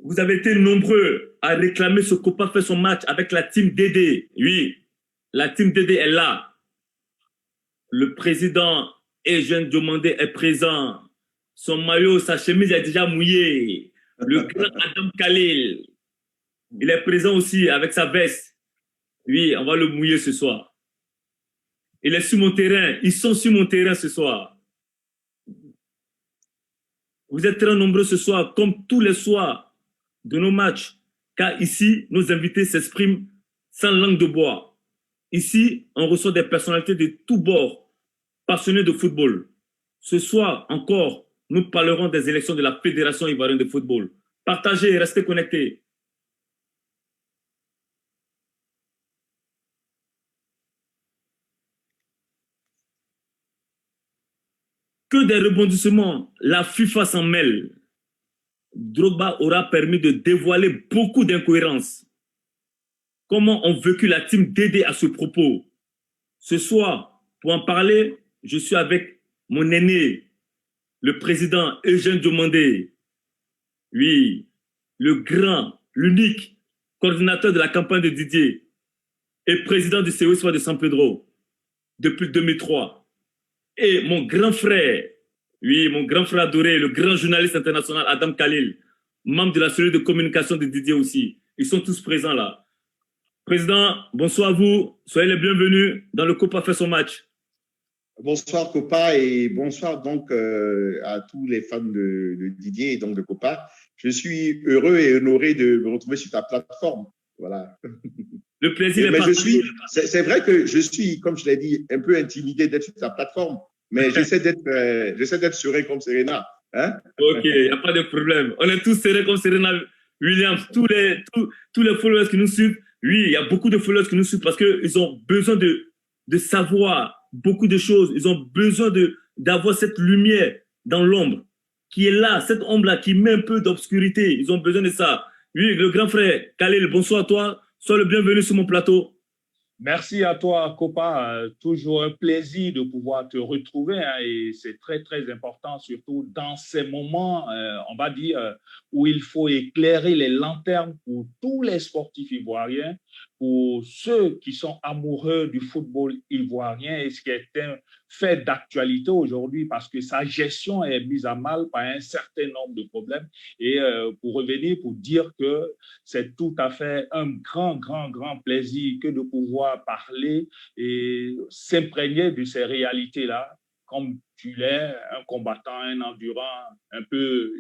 Vous avez été nombreux à réclamer ce Copa fait son match avec la team DD. Oui, la team DD est là. Le président Eugène Diomandé est présent. Son maillot, sa chemise est déjà mouillée. Le grand Adam Khalil, il est présent aussi avec sa veste. Oui, on va le mouiller ce soir. Il est sur mon terrain. Ils sont sur mon terrain ce soir. Vous êtes très nombreux ce soir, comme tous les soirs de nos matchs, car ici, nos invités s'expriment sans langue de bois. Ici, on reçoit des personnalités de tous bords, passionnés de football. Ce soir encore, nous parlerons des élections de la Fédération ivoirienne de football. Partagez et restez connectés. Que des rebondissements, la FIFA s'en mêle. Drogba aura permis de dévoiler beaucoup d'incohérences. Comment ont vécu la team DD à ce propos? Ce soir, pour en parler, je suis avec mon aîné, le président Eugène Diomandé. Oui, le grand, l'unique coordinateur de la campagne de Didier et président du COSFA de San Pedro depuis 2003. Et mon grand frère, oui, mon grand frère adoré, le grand journaliste international Adam Khalil, membre de la cellule de communication de Didier aussi. Ils sont tous présents là. Président, bonsoir à vous. Soyez les bienvenus dans le Copa fait son match. Bonsoir Copa et bonsoir donc à tous les fans de Didier et donc de Copa. Je suis heureux et honoré de me retrouver sur ta plateforme. Voilà. Le plaisir est partagé. C'est vrai que je suis, comme je l'ai dit, un peu intimidé d'être sur ta plateforme, mais j'essaie d'être serein comme Serena. Hein? Ok, il n'y a pas de problème. On est tous serrés comme Serena Williams. Tous les followers qui nous suivent, oui, il y a beaucoup de followers qui nous suivent parce qu'ils ont besoin de savoir beaucoup de choses. Ils ont besoin d'avoir cette lumière dans l'ombre qui est là, cette ombre-là qui met un peu d'obscurité. Ils ont besoin de ça. Oui, le grand frère Khalil, bonsoir à toi. Sois le bienvenu sur mon plateau. Merci à toi, Copa. Toujours un plaisir de pouvoir te retrouver hein, et c'est très, très important, surtout dans ces moments, on va dire, où il faut éclairer les lanternes pour tous les sportifs ivoiriens, pour ceux qui sont amoureux du football ivoirien et ce qui est un fait d'actualité aujourd'hui parce que sa gestion est mise à mal par un certain nombre de problèmes. Et pour revenir, pour dire que c'est tout à fait un grand plaisir que de pouvoir parler et s'imprégner de ces réalités-là, comme tu l'es, un combattant, un endurant, un peu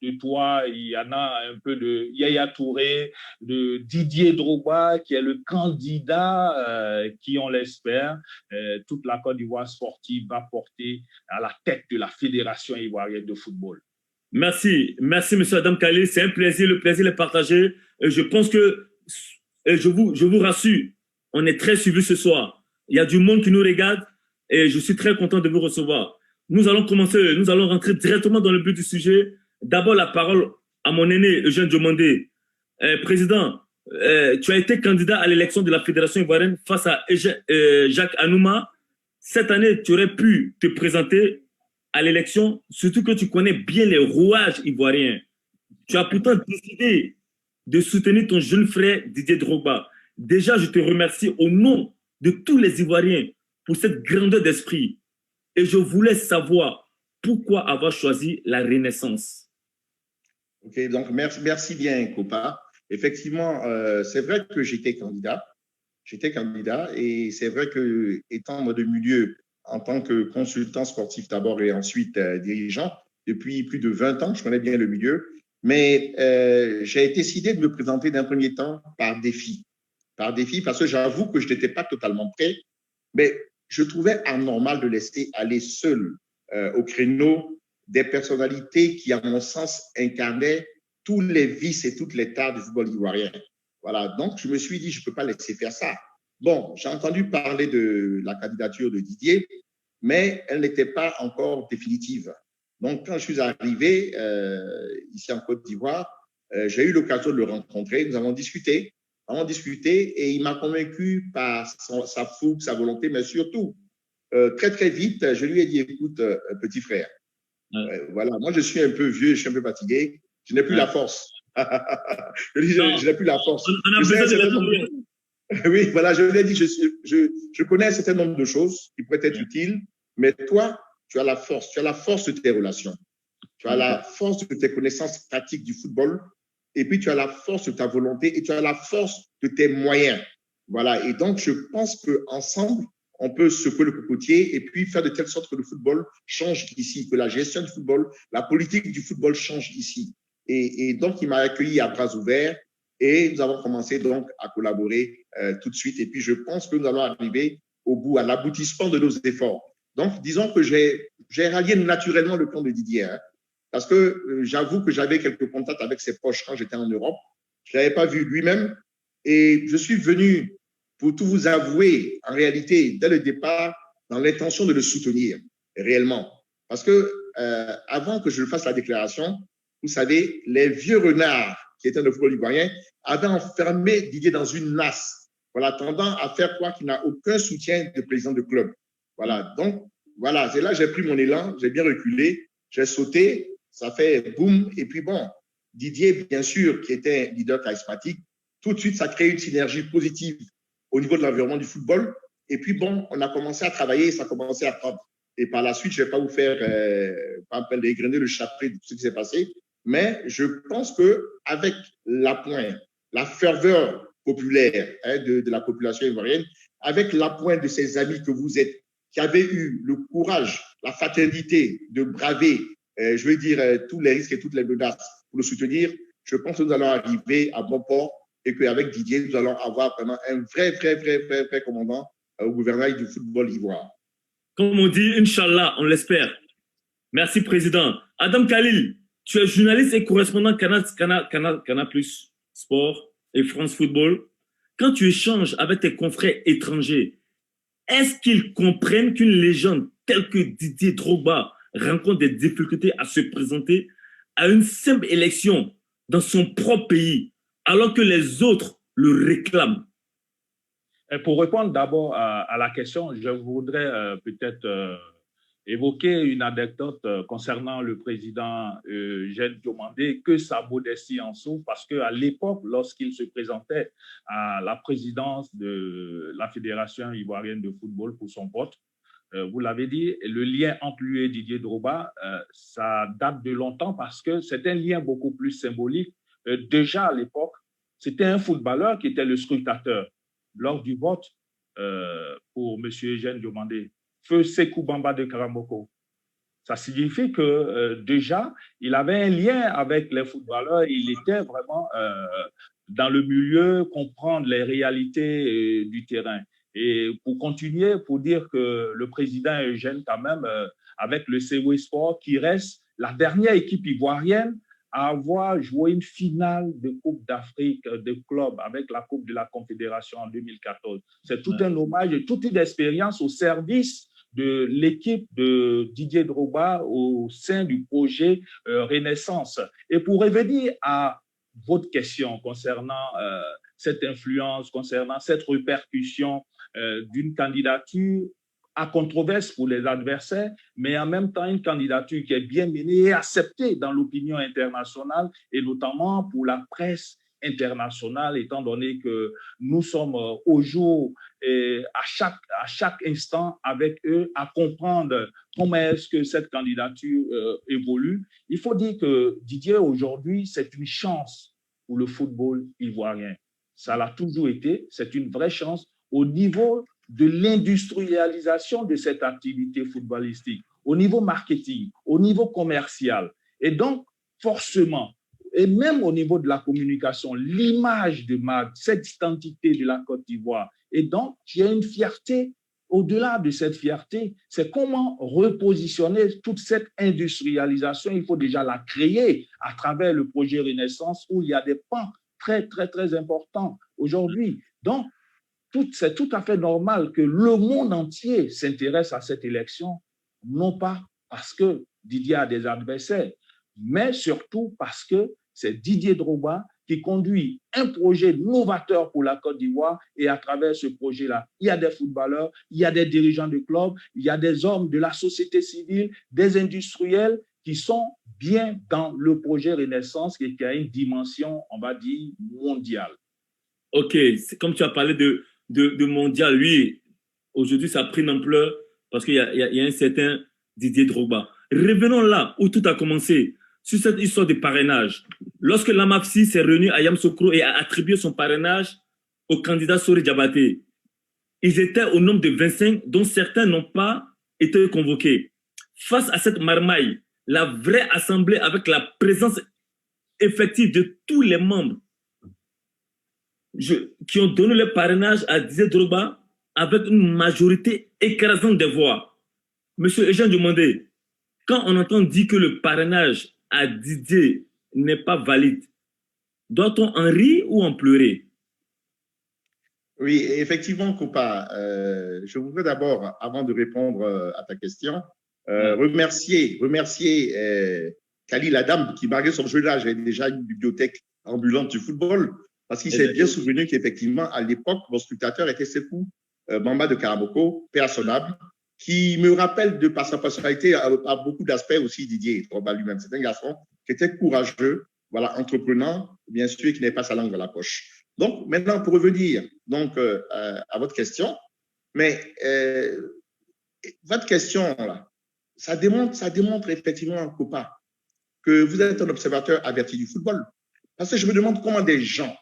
de toi, il y en a un peu de Yaya Touré, de Didier Drogba, qui est le candidat qui, on l'espère, toute la Côte d'Ivoire sportive va porter à la tête de la Fédération ivoirienne de football. Merci, M. Adam Khalil. C'est un plaisir, le plaisir est partagé. Je pense que, je vous rassure, on est très suivis ce soir. Il y a du monde qui nous regarde et je suis très content de vous recevoir. Nous allons rentrer directement dans le but du sujet. D'abord, la parole à mon aîné, Eugène Diomandé. Président, tu as été candidat à l'élection de la Fédération ivoirienne face à Jacques Anouma. Cette année, tu aurais pu te présenter à l'élection, surtout que tu connais bien les rouages ivoiriens. Tu as pourtant décidé de soutenir ton jeune frère Didier Drogba. Déjà, je te remercie au nom de tous les Ivoiriens pour cette grandeur d'esprit. Et je voulais savoir pourquoi avoir choisi la Renaissance. Ok, donc merci bien, Copa. Effectivement, c'est vrai que j'étais candidat. Et c'est vrai que étant de milieu en tant que consultant sportif d'abord et ensuite dirigeant, depuis plus de 20 ans, je connais bien le milieu, mais j'ai décidé de me présenter d'un premier temps par défi. Parce que j'avoue que je n'étais pas totalement prêt, mais je trouvais anormal de laisser aller seul au créneau des personnalités qui, à mon sens, incarnaient tous les vices et toutes les tares du football ivoirien. Voilà, donc je me suis dit, je ne peux pas laisser faire ça. Bon, j'ai entendu parler de la candidature de Didier, mais elle n'était pas encore définitive. Donc, quand je suis arrivé ici en Côte d'Ivoire, j'ai eu l'occasion de le rencontrer. Nous avons discuté et il m'a convaincu par sa fougue, sa volonté, mais surtout, très vite, je lui ai dit, écoute, petit frère, voilà, moi je suis un peu vieux, je suis un peu fatigué, je n'ai plus la force. Je n'ai plus la force. On a besoin de la oui, voilà, je l'ai dit, je connais un certain nombre de choses qui pourraient être utiles, mais toi, tu as la force de tes relations, tu as la force de tes connaissances pratiques du football, et puis tu as la force de ta volonté, et tu as la force de tes moyens. Voilà, et donc je pense qu'ensemble, on peut secouer le cocotier et puis faire de telle sorte que le football change ici, que la gestion du football, la politique du football change ici. Et donc, il m'a accueilli à bras ouverts. Et nous avons commencé donc à collaborer tout de suite. Et puis, je pense que nous allons arriver au bout, à l'aboutissement de nos efforts. Donc, disons que j'ai rallié naturellement le plan de Didier, hein, parce que j'avoue que j'avais quelques contacts avec ses proches quand j'étais en Europe. Je ne l'avais pas vu lui-même. Et je suis venu, pour tout vous avouer, en réalité, dès le départ, dans l'intention de le soutenir réellement. Parce que avant que je fasse la déclaration, vous savez, les vieux renards qui étaient dans le football ivoirien avaient enfermé Didier dans une nasse, voilà, tendant à faire croire qu'il n'a aucun soutien de président de club. Voilà, donc, voilà, c'est là que j'ai pris mon élan, j'ai bien reculé, j'ai sauté, ça fait boum, et puis bon, Didier, bien sûr, qui était un leader charismatique, tout de suite, ça crée une synergie positive au niveau de l'environnement du football, et puis bon, on a commencé à travailler, ça a commencé à prendre. Et par la suite, je ne vais pas vous faire égrener le chapelet de tout ce qui s'est passé, mais je pense qu'avec l'appoint, la ferveur populaire de la population ivoirienne, avec l'appoint de ses amis que vous êtes, qui avaient eu le courage, la fraternité de braver, je veux dire, tous les risques et toutes les menaces pour le soutenir, je pense que nous allons arriver à bon port et qu'avec Didier, nous allons avoir vraiment un vrai commandant au gouvernail du football ivoire. Comme on dit, Inch'Allah, on l'espère. Merci, Président. Adam Khalil, tu es journaliste et correspondant Canal Plus Sport et France Football. Quand tu échanges avec tes confrères étrangers, est-ce qu'ils comprennent qu'une légende telle que Didier Drogba rencontre des difficultés à se présenter à une simple élection dans son propre pays, alors que les autres le réclament? Pour répondre d'abord à la question, je voudrais peut-être évoquer une anecdote concernant le président Eugène Diomandé, que sa modestie en souffre, parce qu'à l'époque, lorsqu'il se présentait à la présidence de la Fédération ivoirienne de football pour son poste, vous l'avez dit, le lien entre lui et Didier Drogba, ça date de longtemps parce que c'est un lien beaucoup plus symbolique. Déjà à l'époque, c'était un footballeur qui était le scrutateur lors du vote pour M. Eugène Diomandé, feu Sékou Bamba de Karamoko. Ça signifie que déjà, il avait un lien avec les footballeurs, il était vraiment dans le milieu, comprendre les réalités du terrain. Et pour continuer, pour dire que le président Eugène, quand même, avec le CW Sport, qui reste la dernière équipe ivoirienne à avoir joué une finale de Coupe d'Afrique de club avec la Coupe de la Confédération en 2014. C'est tout un hommage et toute une expérience au service de l'équipe de Didier Drogba au sein du projet Renaissance. Et pour revenir à votre question concernant cette influence, concernant cette répercussion d'une candidature à controverse pour les adversaires, mais en même temps une candidature qui est bien menée et acceptée dans l'opinion internationale et notamment pour la presse internationale, étant donné que nous sommes au jour et à chaque instant avec eux à comprendre comment est-ce que cette candidature évolue. Il faut dire que Didier, aujourd'hui, c'est une chance pour le football ivoirien. Ça l'a toujours été, c'est une vraie chance au niveau de l'industrialisation de cette activité footballistique, au niveau marketing, au niveau commercial. Et donc, forcément, et même au niveau de la communication, l'image de marque, cette identité de la Côte d'Ivoire. Et donc, il y a une fierté. Au-delà de cette fierté, c'est comment repositionner toute cette industrialisation. Il faut déjà la créer à travers le projet Renaissance où il y a des pans très importants aujourd'hui. Donc, c'est tout à fait normal que le monde entier s'intéresse à cette élection, non pas parce que Didier a des adversaires, mais surtout parce que c'est Didier Drogba qui conduit un projet novateur pour la Côte d'Ivoire et à travers ce projet-là, il y a des footballeurs, il y a des dirigeants de clubs, il y a des hommes de la société civile, des industriels qui sont bien dans le projet Renaissance et qui a une dimension, on va dire, mondiale. Ok, comme tu as parlé de mondial, oui, aujourd'hui ça a pris une ampleur parce qu'il y a un certain Didier Drogba. Revenons là où tout a commencé, sur cette histoire de parrainage. Lorsque l'AMAFSI s'est réuni à Yamoussoukro et a attribué son parrainage au candidat Sori Diabaté, ils étaient au nombre de 25, dont certains n'ont pas été convoqués. Face à cette marmaille, la vraie assemblée avec la présence effective de tous les membres qui ont donné le parrainage à Didier Drogba avec une majorité écrasante des voix. Monsieur Eugène Diomandé, quand on entend dire que le parrainage à Didier n'est pas valide, doit-on en rire ou en pleurer? Oui, effectivement, Copa. Je voudrais d'abord, avant de répondre à ta question, remercier Khalil Adam qui, malgré son jeune âge, avait déjà une bibliothèque ambulante du football, parce qu'il s'est bien souvenu qu'effectivement, à l'époque, mon scrutateur était Sekou Bamba de Karaboko, paix à son âme, qui me rappelle de par sa personnalité à beaucoup d'aspects aussi Didier Drogba lui-même. C'est un garçon qui était courageux, voilà, entreprenant, bien sûr, et qui n'avait pas sa langue dans la poche. Donc, maintenant, pour revenir donc, à votre question, mais votre question, là, ça démontre effectivement, Copa, que vous êtes un observateur averti du football. Parce que je me demande comment des gens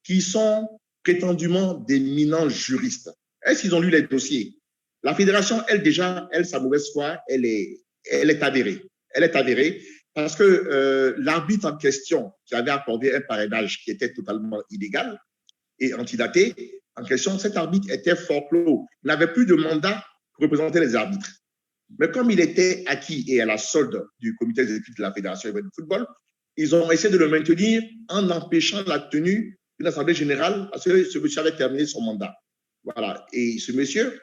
qui sont prétendument d'éminents juristes, est-ce qu'ils ont lu les dossiers? La fédération, elle, déjà, elle, sa mauvaise foi, elle est avérée. Elle est avérée parce que l'arbitre en question, qui avait accordé un parrainage qui était totalement illégal et antidaté, en question, cet arbitre était forclos. Il n'avait plus de mandat pour représenter les arbitres. Mais comme il était acquis et à la solde du comité exécutif de la Fédération de football, ils ont essayé de le maintenir en empêchant la tenue d'une assemblée générale parce que ce monsieur avait terminé son mandat. Voilà. Et ce monsieur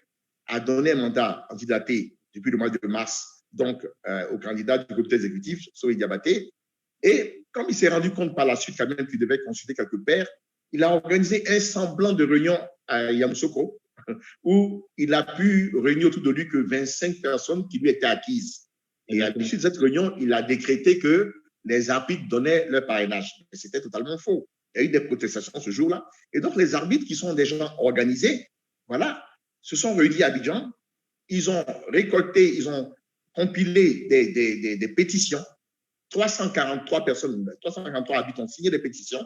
a donné un mandat antidaté depuis le mois de mars, donc au candidat du comité exécutif, Sori Diabaté. Et comme il s'est rendu compte par la suite quand même qu'il devait consulter quelques pairs, il a organisé un semblant de réunion à Yamoussoukro où il a pu réunir autour de lui que 25 personnes qui lui étaient acquises. Et à l'issue de cette réunion, il a décrété que les arbitres donnaient leur parrainage. Et c'était totalement faux. Il y a eu des protestations ce jour-là. Et donc, les arbitres qui sont des gens organisés, voilà, se sont réunis à Abidjan. Ils ont récolté, ils ont compilé des pétitions. 343 personnes, 343 arbitres ont signé des pétitions.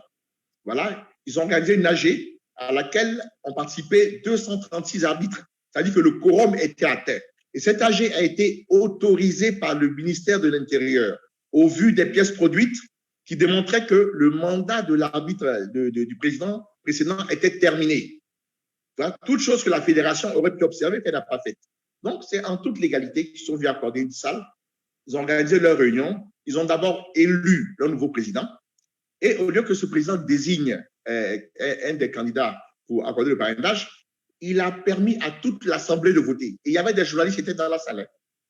Voilà, ils ont organisé une AG à laquelle ont participé 236 arbitres. C'est-à-dire que le quorum était atteint. Et cette AG a été autorisée par le ministère de l'Intérieur au vu des pièces produites qui démontraient que le mandat de l'arbitre du président précédent était terminé. Voilà, toute chose que la fédération aurait pu observer qu'elle n'a pas faite. Donc, c'est en toute légalité qu'ils sont venus accorder une salle. Ils ont organisé leur réunion. Ils ont d'abord élu leur nouveau président. Et au lieu que ce président désigne un des candidats pour accorder le parrainage, il a permis à toute l'Assemblée de voter. Et il y avait des journalistes qui étaient dans la salle.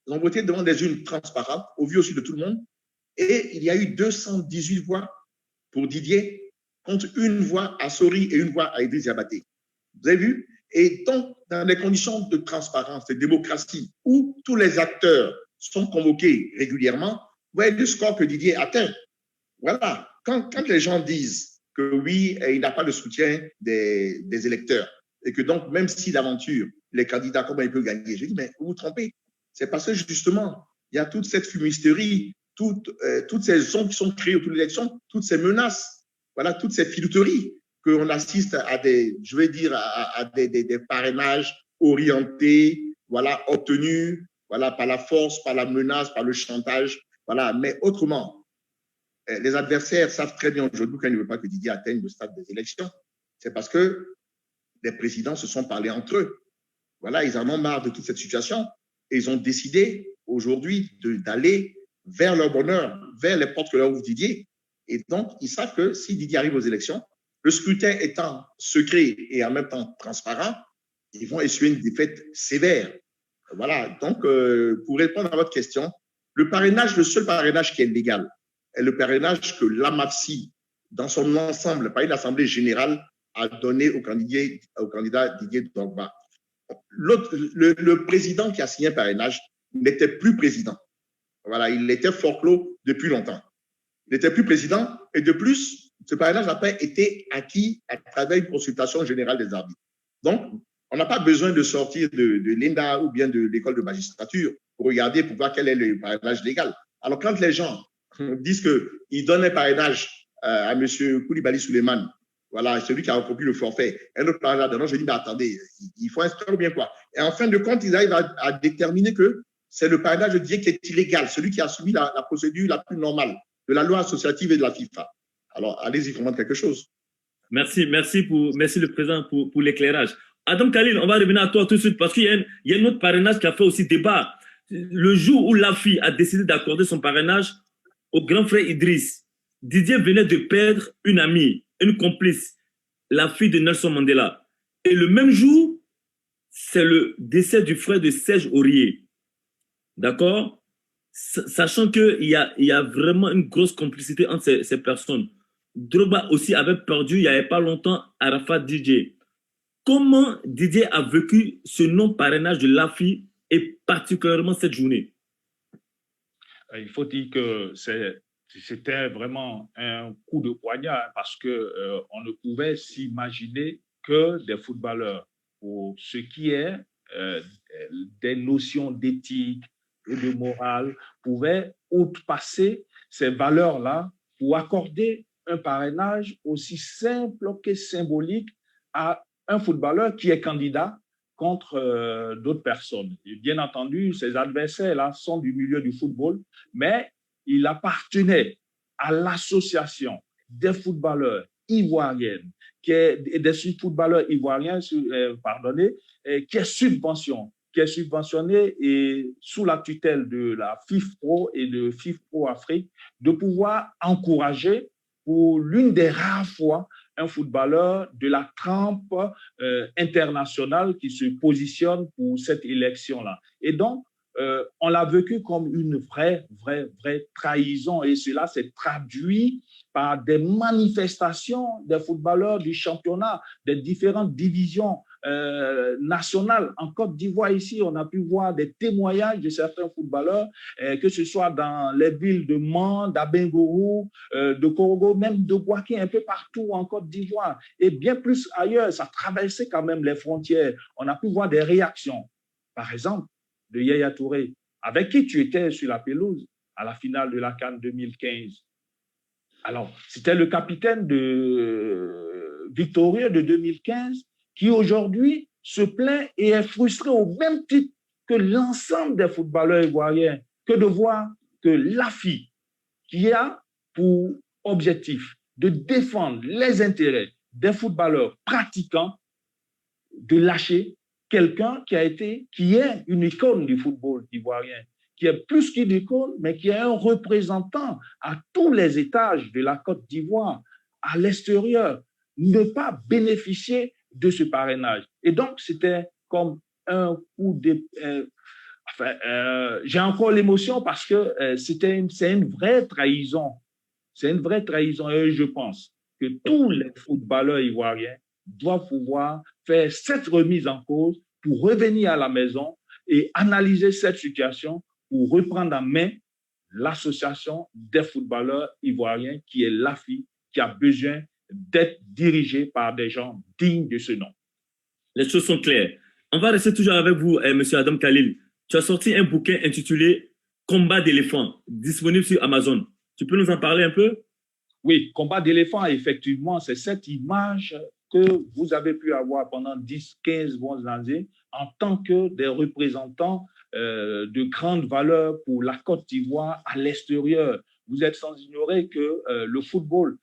Ils ont voté devant des urnes transparentes, au vu aussi de tout le monde. Et il y a eu 218 voix pour Didier, contre une voix à Sori et une voix à Idriss Diabaté. Vous avez vu? Et donc, dans des conditions de transparence, de démocratie, où tous les acteurs sont convoqués régulièrement, vous voyez le score que Didier atteint. Voilà. Quand les gens disent que oui, il n'a pas le soutien des électeurs, et que donc, même si d'aventure, les candidats, comment ils peuvent gagner? Je dis, mais vous vous trompez. C'est parce que justement, il y a toute cette fumisterie, toutes ces ondes qui sont créées autour de l'élection, toutes ces menaces, voilà, toutes ces filouteries qu'on assiste à des, je vais dire, à des parrainages orientés, voilà, obtenus, voilà, par la force, par la menace, par le chantage, voilà. Mais autrement, les adversaires savent très bien aujourd'hui qu'ils ne veulent pas que Didier atteigne le stade des élections. C'est parce que les présidents se sont parlé entre eux. Voilà, ils en ont marre de toute cette situation et ils ont décidé aujourd'hui d'aller vers leur bonheur, vers les portes que leur ouvre Didier. Et donc, ils savent que si Didier arrive aux élections, le scrutin étant secret et en même temps transparent, ils vont essuyer une défaite sévère. Voilà, donc pour répondre à votre question, le parrainage, le seul parrainage qui est légal, est le parrainage que l'AMAFSI, dans son ensemble, par une assemblée générale, a donné au candidat Didier Drogba. Le président qui a signé un parrainage n'était plus président. Voilà, il était forclos depuis longtemps. Il n'était plus président. Et de plus, ce parrainage n'a pas été acquis à travers une consultation générale des arbitres. Donc, on n'a pas besoin de sortir de l'ENDA ou bien de l'école de magistrature pour regarder, pour voir quel est le parrainage légal. Alors, quand les gens disent qu'ils donnent un parrainage à M. Koulibaly Souleymane, voilà, celui qui a accompli le forfait, un autre parrainage, non, je dis, mais attendez, il faut inscrire ou bien quoi. Et en fin de compte, ils arrivent à déterminer que c'est le parrainage qui est illégal, celui qui a suivi la procédure la plus normale de la loi associative et de la FIFA. Alors, allez-y, commande quelque chose. Merci le président pour l'éclairage. Adam Khalil, on va revenir à toi tout de suite parce qu'il y a un autre parrainage qui a fait aussi débat. Le jour où l'AFI a décidé d'accorder son parrainage au grand frère Idriss, Didier venait de perdre une amie, une complice, la fille de Nelson Mandela. Et le même jour, c'est le décès du frère de Serge Aurier. D'accord? Sachant qu'il y a vraiment une grosse complicité entre ces personnes. Drogba aussi avait perdu il n'y avait pas longtemps Arafat DJ. Comment Didier a vécu ce non-parrainage de l'AFI et particulièrement cette journée? Il faut dire que c'était vraiment un coup de poignard parce qu'on ne pouvait s'imaginer que des footballeurs, pour ce qui est des notions d'éthique et de morale, pouvaient outrepasser ces valeurs-là pour accorder un parrainage aussi simple que symbolique à un footballeur qui est candidat contre d'autres personnes. Et bien entendu, ces adversaires-là sont du milieu du football, mais il appartenait à l'association des footballeurs ivoiriens, qui est subventionnée et sous la tutelle de la FIFPro et de FIFPro Afrique, de pouvoir encourager pour l'une des rares fois un footballeur de la trempe internationale qui se positionne pour cette élection-là. Et donc, on l'a vécu comme une vraie trahison et cela s'est traduit par des manifestations des footballeurs du championnat, des différentes divisions nationales. En Côte d'Ivoire, ici, on a pu voir des témoignages de certains footballeurs, que ce soit dans les villes de Mans, d'Abengourou, de Korogo, même de Bouaké, un peu partout en Côte d'Ivoire et bien plus ailleurs. Ça traversait quand même les frontières. On a pu voir des réactions. Par exemple, de Yaya Touré, avec qui tu étais sur la pelouse à la finale de la CAN 2015. Alors, c'était le capitaine victorieux de 2015 qui aujourd'hui se plaint et est frustré au même titre que l'ensemble des footballeurs ivoiriens, que de voir que l'AFI, qui a pour objectif de défendre les intérêts des footballeurs pratiquants, de lâcher quelqu'un qui est une icône du football ivoirien, qui est plus qu'une icône, mais qui est un représentant à tous les étages de la Côte d'Ivoire, à l'extérieur, ne pas bénéficier de ce parrainage. Et donc, c'était comme un coup de... j'ai encore l'émotion parce que c'est une vraie trahison. C'est une vraie trahison et je pense que tous les footballeurs ivoiriens doivent pouvoir faire cette remise en cause pour revenir à la maison et analyser cette situation pour reprendre en main l'association des footballeurs ivoiriens qui est l'AFI, qui a besoin d'être dirigée par des gens dignes de ce nom. Les choses sont claires. On va rester toujours avec vous, monsieur Adam Khalil. Tu as sorti un bouquin intitulé Combat d'éléphants, disponible sur Amazon. Tu peux nous en parler un peu? Oui, Combat d'éléphants, effectivement, c'est cette image que vous avez pu avoir pendant 10, 15 bonnes années en tant que des représentants de grande valeur pour la Côte d'Ivoire à l'extérieur. Vous êtes sans ignorer que le football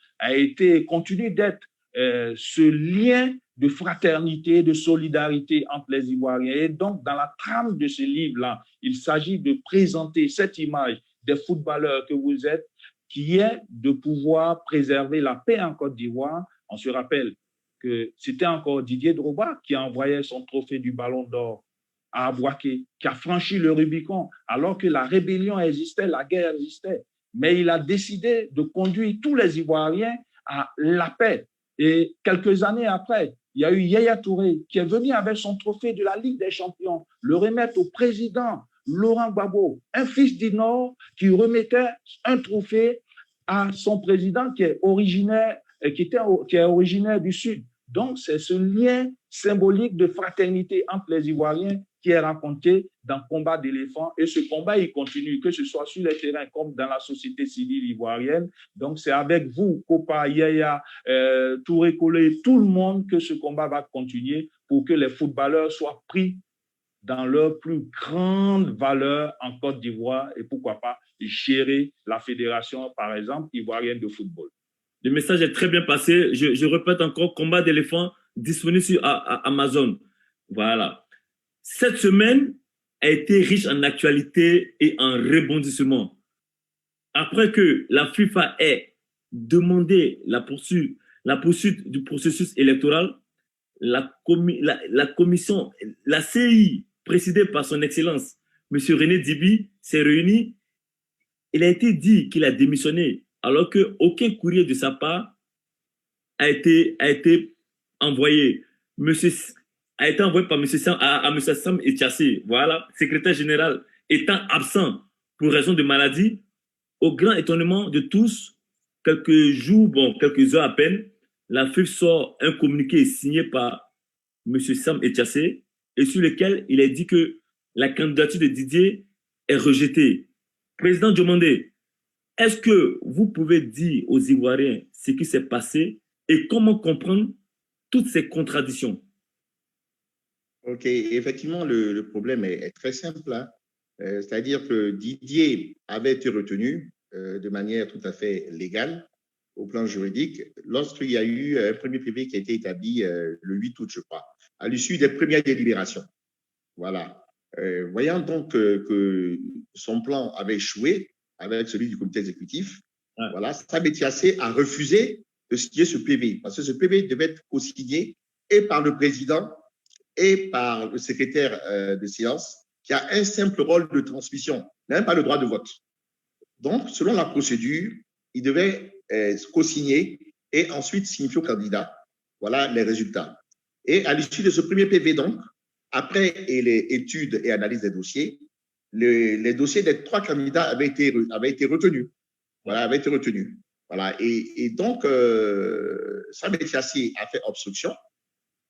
continue d'être ce lien de fraternité, de solidarité entre les Ivoiriens. Et donc, dans la trame de ce livre-là, il s'agit de présenter cette image des footballeurs que vous êtes, qui est de pouvoir préserver la paix en Côte d'Ivoire. On se rappelle que c'était encore Didier Drogba qui envoyait son trophée du Ballon d'Or à Abouaké, qui a franchi le Rubicon, alors que la rébellion existait, la guerre existait. Mais il a décidé de conduire tous les Ivoiriens à la paix. Et quelques années après, il y a eu Yaya Touré qui est venu avec son trophée de la Ligue des Champions, le remettre au président Laurent Gbagbo, un fils du Nord qui remettait un trophée à son président qui est originaire du Sud. Donc, c'est ce lien symbolique de fraternité entre les Ivoiriens qui est raconté dans Combat d'éléphants. Et ce combat, il continue, que ce soit sur les terrains comme dans la société civile ivoirienne. Donc, c'est avec vous, Kopa, Yaya, Touré Collé, tout le monde, que ce combat va continuer pour que les footballeurs soient pris dans leur plus grande valeur en Côte d'Ivoire et pourquoi pas gérer la fédération, par exemple, ivoirienne de football. Le message est très bien passé. Je répète encore, Combat d'éléphants disponible sur Amazon. Voilà. Cette semaine a été riche en actualité et en rebondissements. Après que la FIFA ait demandé la poursuite du processus électoral, la commission, la CI, présidée par son Excellence, M. René Dibi, s'est réunie. Il a été dit qu'il a démissionné, alors qu'aucun courrier de sa part a été envoyé. A été envoyé par M. Sam Etchassé, voilà, secrétaire général, étant absent pour raison de maladie. Au grand étonnement de tous, quelques heures à peine, la FIFA sort un communiqué signé par M. Sam Etchassé et sur lequel il est dit que la candidature de Didier est rejetée. Président Diomandé, est-ce que vous pouvez dire aux Ivoiriens ce qui s'est passé et comment comprendre toutes ces contradictions? Ok, effectivement, le problème est très simple, hein. C'est-à-dire que Didier avait été retenu de manière tout à fait légale au plan juridique lorsqu'il y a eu un premier PV qui a été établi le 8 août, je crois, à l'issue des premières délibérations. Voilà. Voyant donc que son plan avait échoué avec celui du comité exécutif, voilà, Sam Etchassé a refusé de signer ce PV parce que ce PV devait être co-signé et par le président et par le secrétaire de séance qui a un simple rôle de transmission, n'a même pas le droit de vote. Donc, selon la procédure, il devait co-signer et ensuite signifier au candidat, voilà les résultats. Et à l'issue de ce premier PV, donc, après les études et analyses des dossiers, les dossiers des 3 candidats avaient été retenus. Voilà, avaient été retenus. Voilà. Et donc, Sam Etchassé a fait obstruction.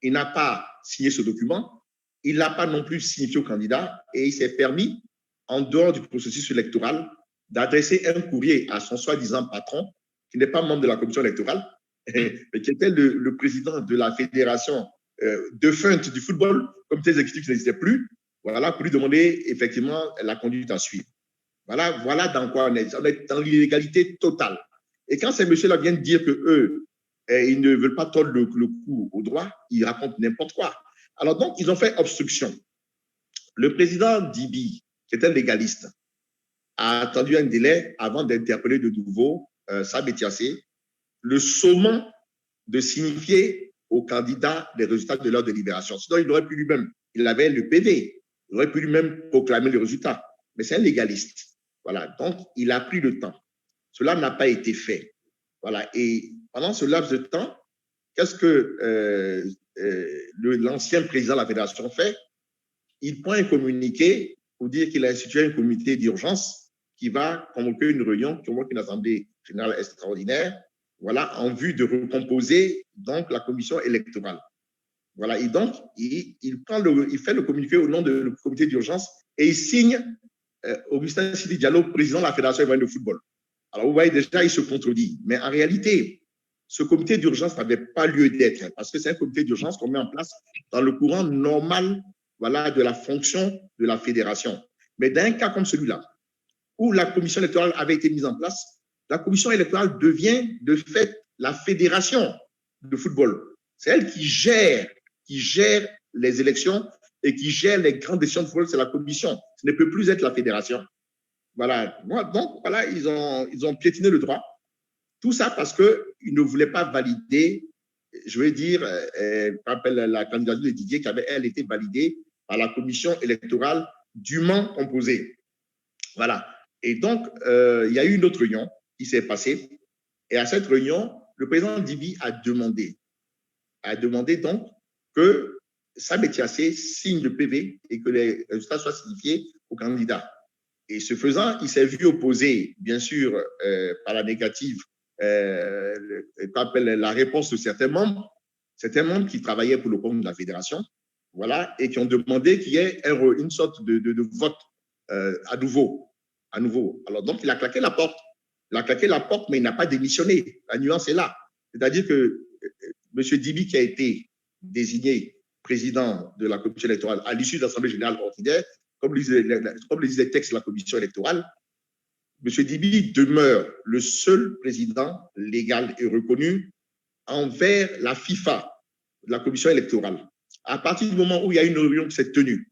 Il n'a pas signé ce document. Il n'a pas non plus signifié au candidat et il s'est permis, en dehors du processus électoral, d'adresser un courrier à son soi-disant patron, qui n'est pas membre de la commission électorale, mais qui était le président de la fédération défunte du football, comité exécutif qui n'existait plus, voilà, pour lui demander effectivement la conduite à suivre. Voilà dans quoi on est. On est dans l'illégalité totale. Et quand ces messieurs-là viennent dire que eux, ils ne veulent pas tordre le cou au droit, ils racontent n'importe quoi. Alors donc, ils ont fait obstruction. Le président Dibi, qui est un légaliste, a attendu un délai avant d'interpeller de nouveau Sam Etchassé, le sommant de signifier aux candidats les résultats de leur délibération. Sinon, il aurait pu lui-même, il avait le PV, il aurait pu lui-même proclamer les résultats. Mais c'est un légaliste. Voilà, donc il a pris le temps. Cela n'a pas été fait. Voilà, et pendant ce laps de temps, qu'est-ce que l'ancien président de la fédération fait? Il prend un communiqué pour dire qu'il a institué un comité d'urgence qui va convoquer une réunion, qui convoque une assemblée générale extraordinaire, voilà, en vue de recomposer donc la commission électorale. Voilà, et donc il fait le communiqué au nom du comité d'urgence et il signe Augustin Sidi Diallo, président de la Fédération ivoirienne de football. Alors vous voyez déjà, il se contredit. Mais en réalité, ce comité d'urgence n'avait pas lieu d'être parce que c'est un comité d'urgence qu'on met en place dans le courant normal, voilà, de la fonction de la fédération. Mais dans un cas comme celui-là, où la commission électorale avait été mise en place, la commission électorale devient de fait la fédération de football. C'est elle qui gère les élections et qui gère les grandes décisions de football, c'est la commission. Ce ne peut plus être la fédération. Voilà. Donc, voilà, ils ont piétiné le droit. Tout ça parce qu'ils ne voulaient pas valider, je veux dire, la candidature de Didier qui avait, elle, été validée par la commission électorale dûment composée. Voilà. Et donc, il y a eu une autre réunion qui s'est passée. Et à cette réunion, le président Dibi a demandé donc que Sam Etchassé signe le PV et que les résultats soient signifiés au candidat. Et ce faisant, il s'est vu opposer, bien sûr, par la négative, la réponse de certains membres qui travaillaient pour le compte de la fédération, voilà, et qui ont demandé qu'il y ait une sorte de vote à nouveau. Alors, donc, il a claqué la porte. Mais il n'a pas démissionné. La nuance est là. C'est-à-dire que M. Dibi, qui a été désigné président de la commission électorale à l'issue de l'Assemblée générale ordinaire, comme le disait le texte de la commission électorale, M. Dibi demeure le seul président légal et reconnu envers la FIFA, la commission électorale. À partir du moment où il y a une réunion qui s'est tenue,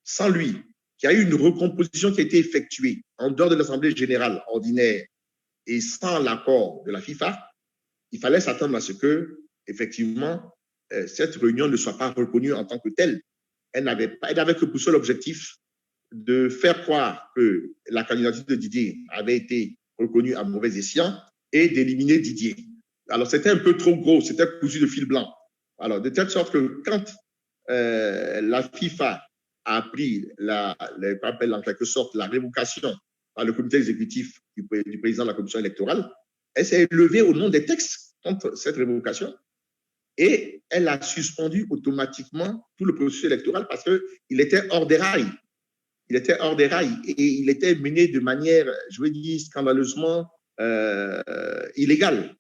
sans lui, qu'il y a eu une recomposition qui a été effectuée en dehors de l'Assemblée générale ordinaire et sans l'accord de la FIFA, il fallait s'attendre à ce que, effectivement, cette réunion ne soit pas reconnue en tant que telle. Elle n'avait que pour seul objectif de faire croire que la candidature de Didier avait été reconnue à mauvais escient et d'éliminer Didier. Alors, c'était un peu trop gros, c'était cousu de fil blanc. Alors, de telle sorte que quand la FIFA a pris, en quelque sorte, la révocation par le comité exécutif du président de la commission électorale, elle s'est levée au nom des textes contre cette révocation et elle a suspendu automatiquement tout le processus électoral parce qu'il était hors des rails. Il était hors des rails et il était mené de manière, je veux dire, scandaleusement illégale.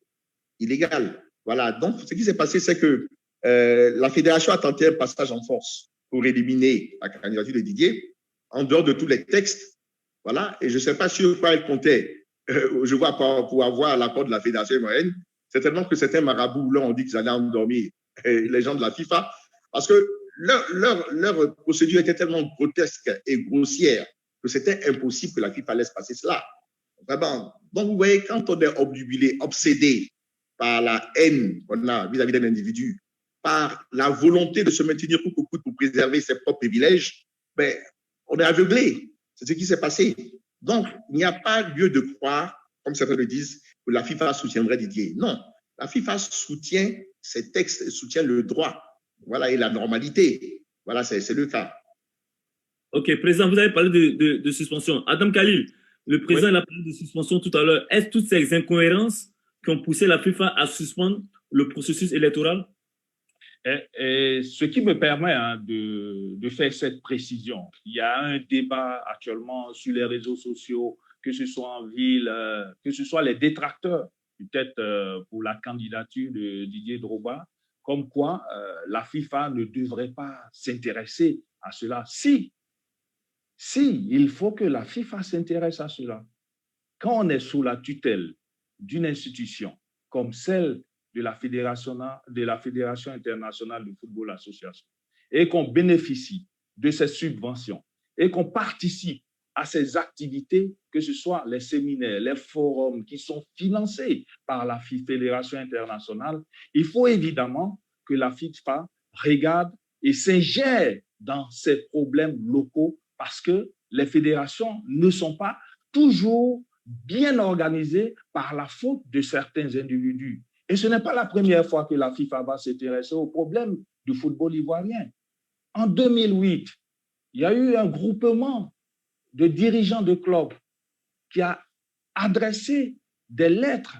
Voilà. Donc, ce qui s'est passé, c'est que la fédération a tenté un passage en force pour éliminer la candidature de Didier en dehors de tous les textes. Voilà. Et je ne sais pas sur quoi elle comptait. Je vois pour avoir l'accord de la fédération ivoirienne. Certainement que certains marabouts, là, ont dit qu'ils allaient endormir les gens de la FIFA parce que leur procédure était tellement grotesque et grossière que c'était impossible que la FIFA laisse passer cela. Vraiment. Donc, vous voyez, quand on est obnubilé, obsédé par la haine qu'on a vis-à-vis d'un individu, par la volonté de se maintenir coûte que coûte pour préserver ses propres privilèges, ben, on est aveuglé. C'est ce qui s'est passé. Donc, il n'y a pas lieu de croire, comme certains le disent, que la FIFA soutiendrait Didier. Non, la FIFA soutient ces textes, soutient le droit, voilà, et la normalité. Voilà, c'est le cas. Ok, président, vous avez parlé de suspension. Adam Khalil, le président a parlé de suspension tout à l'heure. Est-ce toutes ces incohérences qui ont poussé la FIFA à suspendre le processus électoral? Et ce qui me permet de faire cette précision, il y a un débat actuellement sur les réseaux sociaux, que ce soit en ville, que ce soit les détracteurs, peut-être pour la candidature de Didier Drogba, comme quoi la FIFA ne devrait pas s'intéresser à cela. Si, il faut que la FIFA s'intéresse à cela. Quand on est sous la tutelle d'une institution comme celle de la Fédération internationale de football association et qu'on bénéficie de ces subventions et qu'on participe à ces activités, que ce soit les séminaires, les forums qui sont financés par la Fédération internationale, il faut évidemment que la FIFA regarde et s'ingère dans ces problèmes locaux parce que les fédérations ne sont pas toujours bien organisées par la faute de certains individus. Et ce n'est pas la première fois que la FIFA va s'intéresser au problème du football ivoirien. En 2008, il y a eu un groupement de dirigeants de clubs qui a adressé des lettres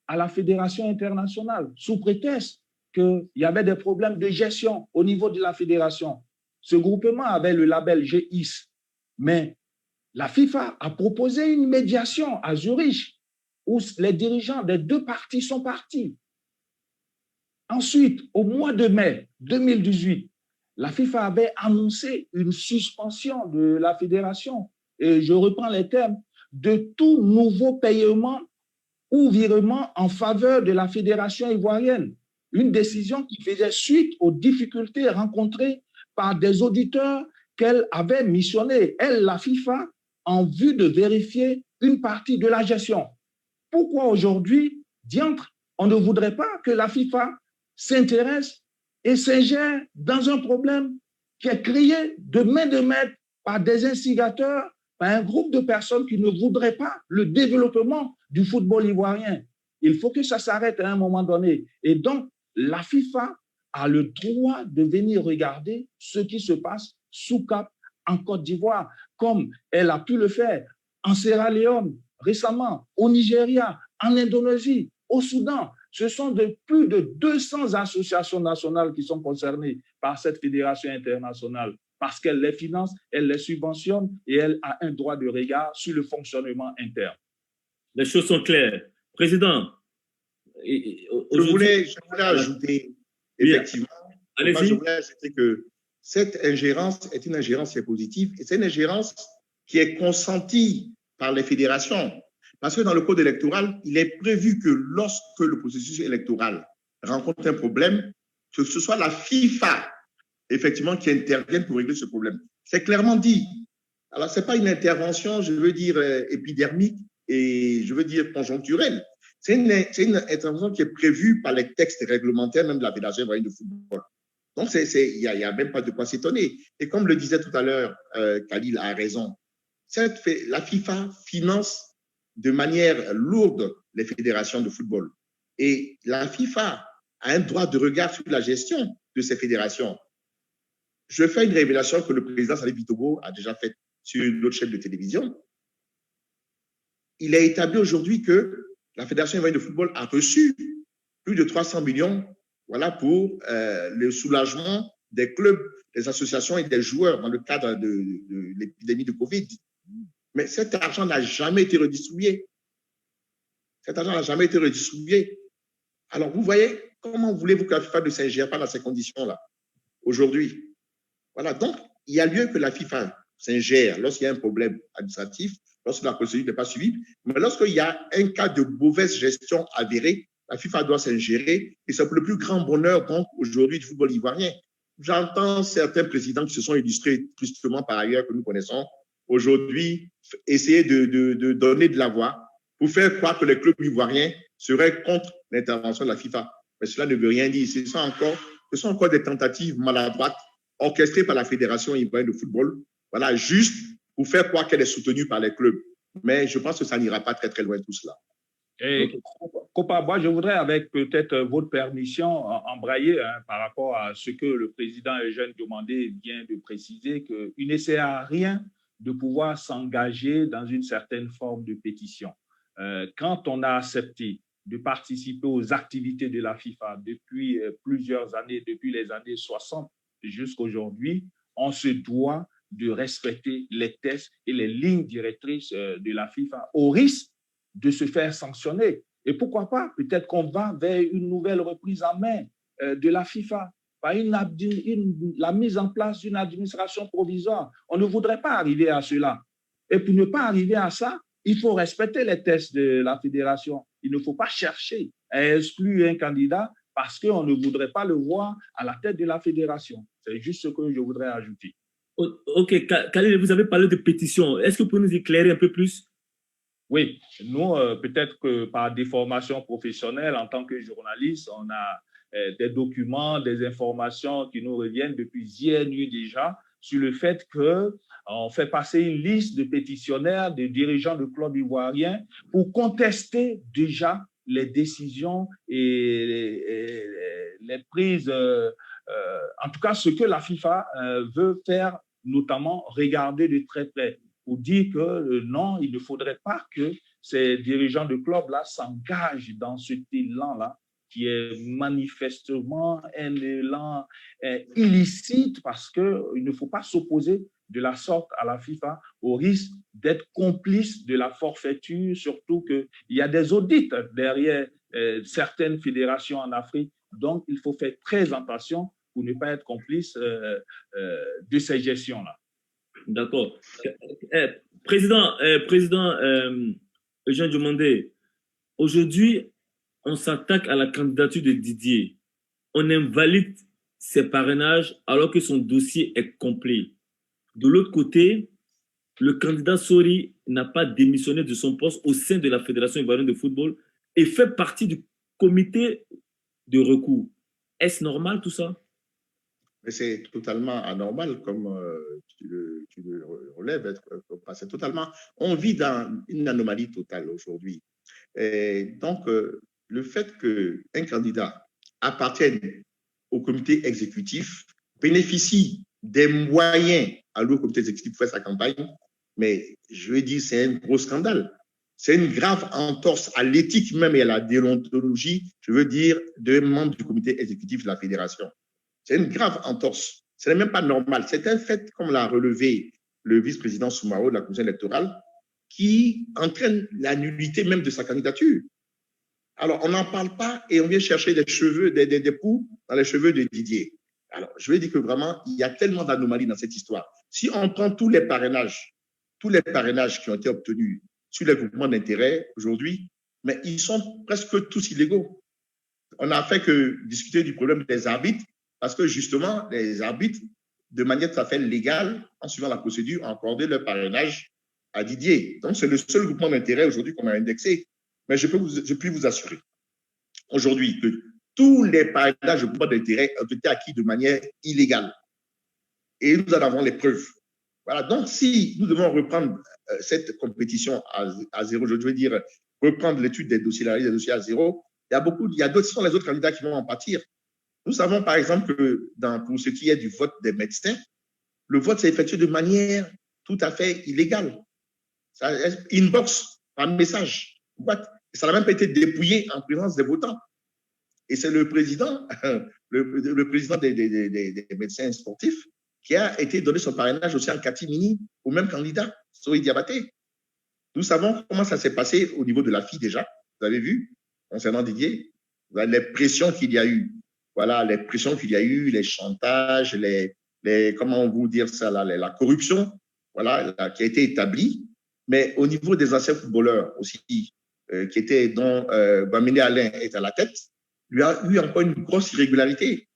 à la Fédération internationale sous prétexte qu'il y avait des problèmes de gestion au niveau de la fédération. Ce groupement avait le label GIS, mais la FIFA a proposé une médiation à Zurich où les dirigeants des deux parties sont partis. Ensuite, au mois de mai 2018, la FIFA avait annoncé une suspension de la fédération, et je reprends les termes, de tout nouveau paiement ou virement en faveur de la fédération ivoirienne. Une décision qui faisait suite aux difficultés rencontrées par des auditeurs qu'elle avait missionnés, elle, la FIFA, en vue de vérifier une partie de la gestion. Pourquoi aujourd'hui, diantre, on ne voudrait pas que la FIFA s'intéresse et s'ingère dans un problème qui est créé de main de maître par des instigateurs, par un groupe de personnes qui ne voudraient pas le développement du football ivoirien. Il faut que ça s'arrête à un moment donné. Et donc, la FIFA a le droit de venir regarder ce qui se passe sous Cap en Côte d'Ivoire. comme elle a pu le faire en Sierra Leone récemment, au Nigeria, en Indonésie, au Soudan. Ce sont plus de 200 associations nationales qui sont concernées par cette fédération internationale parce qu'elle les finance, elle les subventionne et elle a un droit de regard sur le fonctionnement interne. Les choses sont claires. Président, je voulais ajouter, effectivement, je voulais ajouter que cette ingérence est une ingérence qui est positive et c'est une ingérence qui est consentie par les fédérations. Parce que dans le code électoral, il est prévu que lorsque le processus électoral rencontre un problème, que ce soit la FIFA, effectivement, qui intervienne pour régler ce problème. C'est clairement dit. Alors, ce n'est pas une intervention, je veux dire, épidermique et je veux dire conjoncturelle. C'est une intervention qui est prévue par les textes réglementaires, même de la Fédération ivoirienne de football. Donc, il n'y a même pas de quoi s'étonner. Et comme le disait tout à l'heure, Khalil a raison, la FIFA finance de manière lourde les fédérations de football. Et la FIFA a un droit de regard sur la gestion de ces fédérations. Je fais une révélation que le président Salif Bitogo a déjà faite sur une autre chaîne de télévision. Il est établi aujourd'hui que la Fédération ivoirienne de football a reçu plus de 300 millions pour le soulagement des clubs, des associations et des joueurs dans le cadre de l'épidémie de Covid. Mais cet argent n'a jamais été redistribué. Cet argent n'a jamais été redistribué. Alors, vous voyez, comment voulez-vous que la FIFA ne s'ingère pas dans ces conditions-là aujourd'hui? Voilà, donc, il y a lieu que la FIFA s'ingère lorsqu'il y a un problème administratif, lorsque la procédure n'est pas suivie, mais lorsqu'il y a un cas de mauvaise gestion avérée, la FIFA doit s'ingérer et c'est pour le plus grand bonheur, donc, aujourd'hui du football ivoirien. J'entends certains présidents qui se sont illustrés tristement par ailleurs que nous connaissons, aujourd'hui, essayer de donner de la voix pour faire croire que les clubs ivoiriens seraient contre l'intervention de la FIFA. Mais cela ne veut rien dire. Ce sont encore des tentatives maladroites orchestrée par la Fédération ivoirienne de football, juste pour faire croire qu'elle est soutenue par les clubs. Mais je pense que ça n'ira pas très, très loin tout cela. Et Kopa, moi, je voudrais, avec peut-être votre permission, embrayer par rapport à ce que le président Eugène Diomandé vient de préciser, qu'il ne sert à rien de pouvoir s'engager dans une certaine forme de pétition. Quand on a accepté de participer aux activités de la FIFA depuis plusieurs années, depuis les années 60, jusqu'à aujourd'hui, on se doit de respecter les tests et les lignes directrices de la FIFA au risque de se faire sanctionner. Et pourquoi pas? Peut-être qu'on va vers une nouvelle reprise en main de la FIFA, par la mise en place d'une administration provisoire. On ne voudrait pas arriver à cela. Et pour ne pas arriver à ça, il faut respecter les tests de la fédération. Il ne faut pas chercher à exclure un candidat parce qu'on ne voudrait pas le voir à la tête de la fédération. C'est juste ce que je voudrais ajouter. Ok, Khalil, vous avez parlé de pétition. Est-ce que vous pouvez nous éclairer un peu plus? Oui, nous, peut-être que par des formations professionnelles, en tant que journaliste, on a des documents, des informations qui nous reviennent depuis hier nuit déjà sur le fait qu'on fait passer une liste de pétitionnaires, de dirigeants de clubs ivoiriens pour contester déjà les décisions et les prises, en tout cas ce que la FIFA veut faire, notamment regarder de très près pour dire que non, il ne faudrait pas que ces dirigeants de clubs-là s'engagent dans cet élan-là qui est manifestement un élan illicite parce qu'il ne faut pas s'opposer de la sorte à la FIFA au risque d'être complice de la forfaiture, surtout qu'il y a des audits derrière certaines fédérations en Afrique. Donc, il faut faire très attention pour ne pas être complice de ces gestions-là. D'accord. Président Eugène Diomandé, aujourd'hui, on s'attaque à la candidature de Didier. On invalide ses parrainages alors que son dossier est complet. De l'autre côté, le candidat Sori n'a pas démissionné de son poste au sein de la Fédération ivoirienne de football et fait partie du comité de recours. Est-ce normal tout ça? Mais c'est totalement anormal, comme tu le relèves. C'est totalement. On vit dans une anomalie totale aujourd'hui. Donc, le fait qu'un candidat appartienne au comité exécutif, bénéficie des moyens alloués au comité exécutif pour faire sa campagne, Mais je veux dire, c'est un gros scandale. C'est une grave entorse à l'éthique même et à la déontologie, je veux dire, de membres du comité exécutif de la fédération. C'est une grave entorse. Ce n'est même pas normal. C'est un fait, comme l'a relevé le vice-président Soumaro de la commission électorale, qui entraîne la nullité même de sa candidature. Alors, on n'en parle pas et on vient chercher des cheveux, des poux dans les cheveux de Didier. Alors, je veux dire que vraiment, il y a tellement d'anomalies dans cette histoire. Si on prend tous les parrainages qui ont été obtenus sur les groupements d'intérêt aujourd'hui, mais ils sont presque tous illégaux. On n'a fait que discuter du problème des arbitres, parce que justement, les arbitres, de manière tout à fait légale, en suivant la procédure, ont accordé leur parrainage à Didier. Donc, c'est le seul groupement d'intérêt aujourd'hui qu'on a indexé. Mais je puis vous assurer aujourd'hui que tous les parrainages de groupements d'intérêt ont été acquis de manière illégale. Et nous en avons les preuves. Voilà. Donc, si nous devons reprendre cette compétition à zéro, je veux dire, reprendre l'étude des dossiers, l'analyse des dossiers à zéro, il y a d'autres, ce sont les autres candidats qui vont en pâtir. Nous savons, par exemple, que pour ce qui est du vote des médecins, le vote s'est effectué de manière tout à fait illégale. Ça, inbox, par message. Ça n'a même pas été dépouillé en présence des votants. Et c'est le président, le président des médecins sportifs qui a été donné son parrainage aussi en catimini au même candidat, Sohit Diabaté. Nous savons comment ça s'est passé au niveau de la FI déjà. Vous avez vu, concernant Didier, les pressions qu'il y a eu. Voilà, les pressions qu'il y a eu, les chantages, comment vous dire ça, la corruption, voilà, qui a été établie. Mais au niveau des anciens footballeurs aussi, dont Bamine Alain est à la tête, il y a eu encore une grosse irrégularité.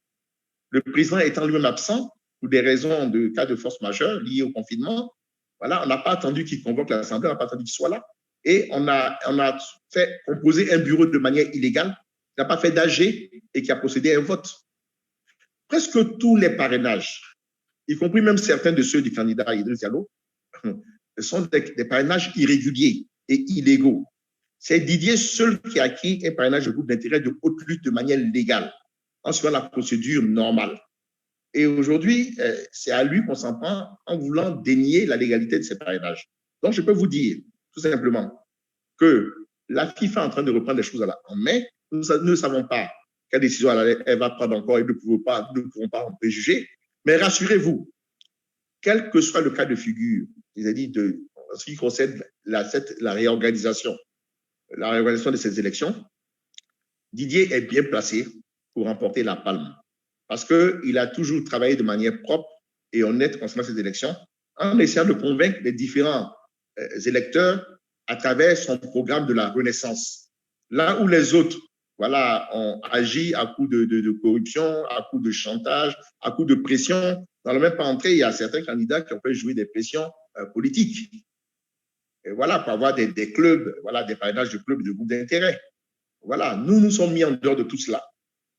Le président étant lui-même absent pour des raisons de cas de force majeure liées au confinement, voilà, on n'a pas attendu qu'il convoque l'Assemblée, on n'a pas attendu qu'il soit là. Et on a fait composer un bureau de manière illégale, qui n'a pas fait d'AG et qui a procédé à un vote. Presque tous les parrainages, y compris même certains de ceux du candidat Idriss Diallo, sont des parrainages irréguliers et illégaux. C'est Didier seul qui a acquis un parrainage de groupe d'intérêt de haute lutte de manière légale, en suivant la procédure normale. Et aujourd'hui, c'est à lui qu'on s'en prend en voulant dénier la légalité de ces parrainages. Donc, je peux vous dire, tout simplement, que la FIFA est en train de reprendre les choses en main. Nous ne savons pas quelle décision elle va prendre encore et nous ne pouvons pas en préjuger. Mais rassurez-vous, quel que soit le cas de figure, c'est-à-dire en ce qui concerne la réorganisation de ces élections, Didier est bien placé pour remporter la palme parce qu'il a toujours travaillé de manière propre et honnête concernant ces élections en essayant de convaincre les différents électeurs à travers son programme de la Renaissance. Là où les autres ont agi à coup de corruption, à coup de chantage, à coup de pression, dans le même pas entrée, il y a certains candidats qui ont fait jouer des pressions politiques. Et voilà, pour avoir des clubs, des parrainages de clubs de groupes d'intérêt. Voilà, nous sommes mis en dehors de tout cela.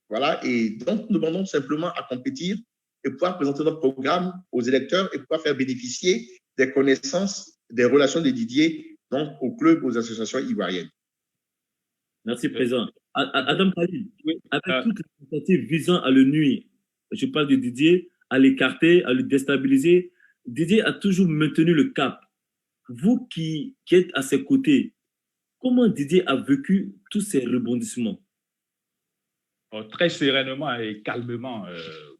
Voilà, et donc nous demandons simplement à compétir et pouvoir présenter notre programme aux électeurs et pouvoir faire bénéficier des connaissances, des relations de Didier, donc aux clubs, aux associations ivoiriennes. Merci, Président. Adam Khalil, avec toutes les tentatives visant à le nuire, je parle de Didier, à l'écarter, à le déstabiliser, Didier a toujours maintenu le cap. Vous qui êtes à ses côtés, comment Didier a vécu tous ces rebondissements? Très sereinement et calmement.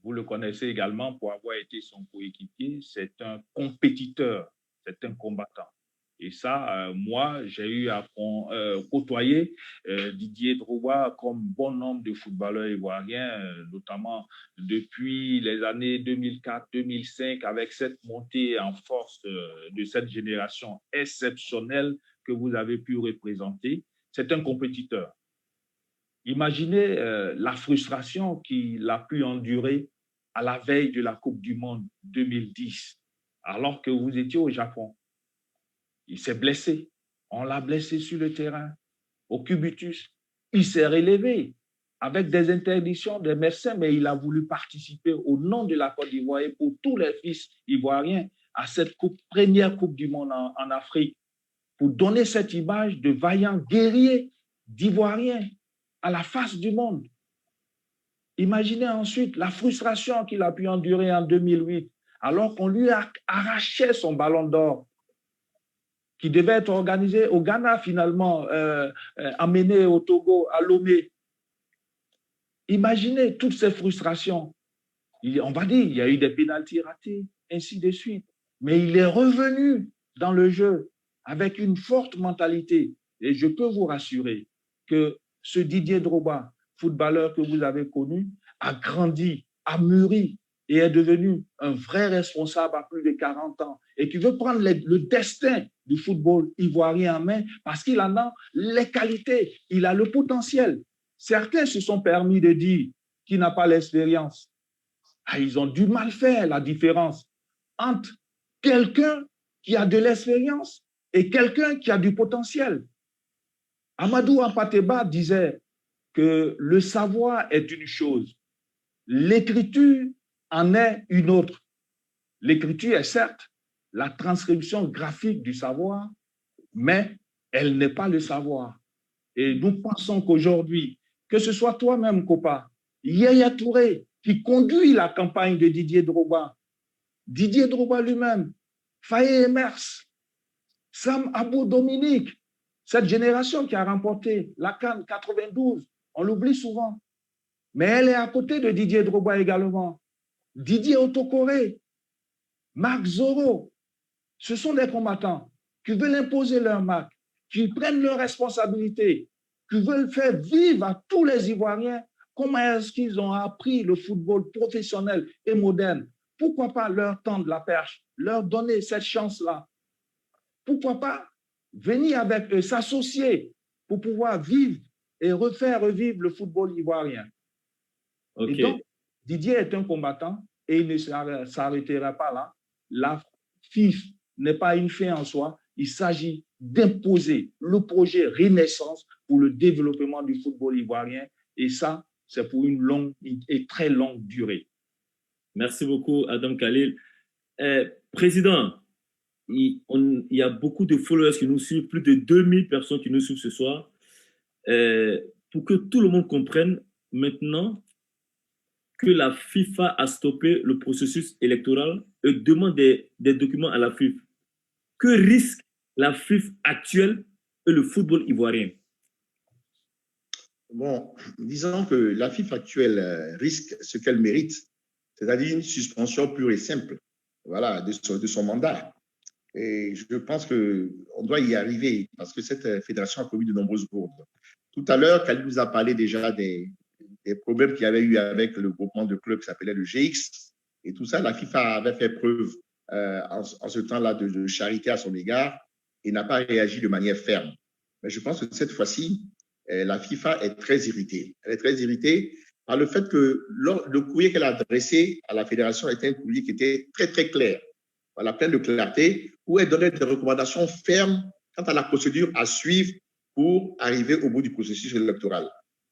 Vous le connaissez également pour avoir été son coéquipier. C'est un compétiteur, c'est un combattant. Et ça, moi, j'ai eu à côtoyer Didier Drogba comme bon nombre de footballeurs ivoiriens, notamment depuis les années 2004-2005, avec cette montée en force de cette génération exceptionnelle que vous avez pu représenter. C'est un compétiteur. Imaginez la frustration qu'il a pu endurer à la veille de la Coupe du Monde 2010, alors que vous étiez au Japon. Il s'est blessé. On l'a blessé sur le terrain, au cubitus. Il s'est relevé avec des interdictions des médecins, mais il a voulu participer au nom de la Côte d'Ivoire et pour tous les fils ivoiriens à cette première Coupe du Monde en Afrique, pour donner cette image de vaillant guerrier d'Ivoiriens à la face du monde. Imaginez ensuite la frustration qu'il a pu endurer en 2008, alors qu'on lui a arraché son ballon d'or qui devait être organisé au Ghana, finalement, amené au Togo, à Lomé. Imaginez toutes ces frustrations. On va dire, il y a eu des pénaltys ratés, ainsi de suite. Mais il est revenu dans le jeu avec une forte mentalité. Et je peux vous rassurer que ce Didier Drogba, footballeur que vous avez connu, a grandi, a mûri et est devenu un vrai responsable à plus de 40 ans et qui veut prendre le destin du football ivoirien en main parce qu'il en a les qualités, il a le potentiel. Certains se sont permis de dire qu'il n'a pas l'expérience. Ils ont du mal faire la différence entre quelqu'un qui a de l'expérience et quelqu'un qui a du potentiel. Amadou Ampateba disait que le savoir est une chose, l'écriture en est une autre. L'écriture est certes la transcription graphique du savoir, mais elle n'est pas le savoir. Et nous pensons qu'aujourd'hui, que ce soit toi-même, Kopa, Yaya Touré, qui conduit la campagne de Didier Drogba lui-même, Faye Emers, Sam Abou Dominique, cette génération qui a remporté la CAN 92, on l'oublie souvent, mais elle est à côté de Didier Drogba également. Didier Otokoré, Marc Zoro, ce sont des combattants qui veulent imposer leur marque, qui prennent leurs responsabilités, qui veulent faire vivre à tous les Ivoiriens comment est-ce qu'ils ont appris le football professionnel et moderne. Pourquoi pas leur tendre la perche, leur donner cette chance-là? Pourquoi pas venir avec eux, s'associer pour pouvoir vivre et refaire revivre le football ivoirien? Okay. Et donc, Didier est un combattant et il ne s'arrêtera pas là. La FIF n'est pas une fin en soi. Il s'agit d'imposer le projet Renaissance pour le développement du football ivoirien. Et ça, c'est pour une longue et très longue durée. Merci beaucoup, Adam Khalil. Président, il y a beaucoup de followers qui nous suivent, plus de 2000 personnes qui nous suivent ce soir. Pour que tout le monde comprenne maintenant que la FIFA a stoppé le processus électoral et demande des documents à la FIFA. Que risque la FIFA actuelle et le football ivoirien? Bon, disons que la FIFA actuelle risque ce qu'elle mérite, c'est-à-dire une suspension pure et simple, voilà, de son mandat. Et je pense qu'on doit y arriver parce que cette fédération a commis de nombreuses bourdes. Tout à l'heure, Khalil nous a parlé déjà des problèmes qu'il y avait eu avec le groupement de clubs qui s'appelait le GX et tout ça. La FIFA avait fait preuve en ce temps-là de charité à son égard et n'a pas réagi de manière ferme. Mais je pense que cette fois-ci, la FIFA est très irritée. Elle est très irritée par le fait que le courrier qu'elle a adressé à la fédération était un courrier qui était très, très clair, voilà, plein de clarté, où elle donnait des recommandations fermes quant à la procédure à suivre pour arriver au bout du processus électoral.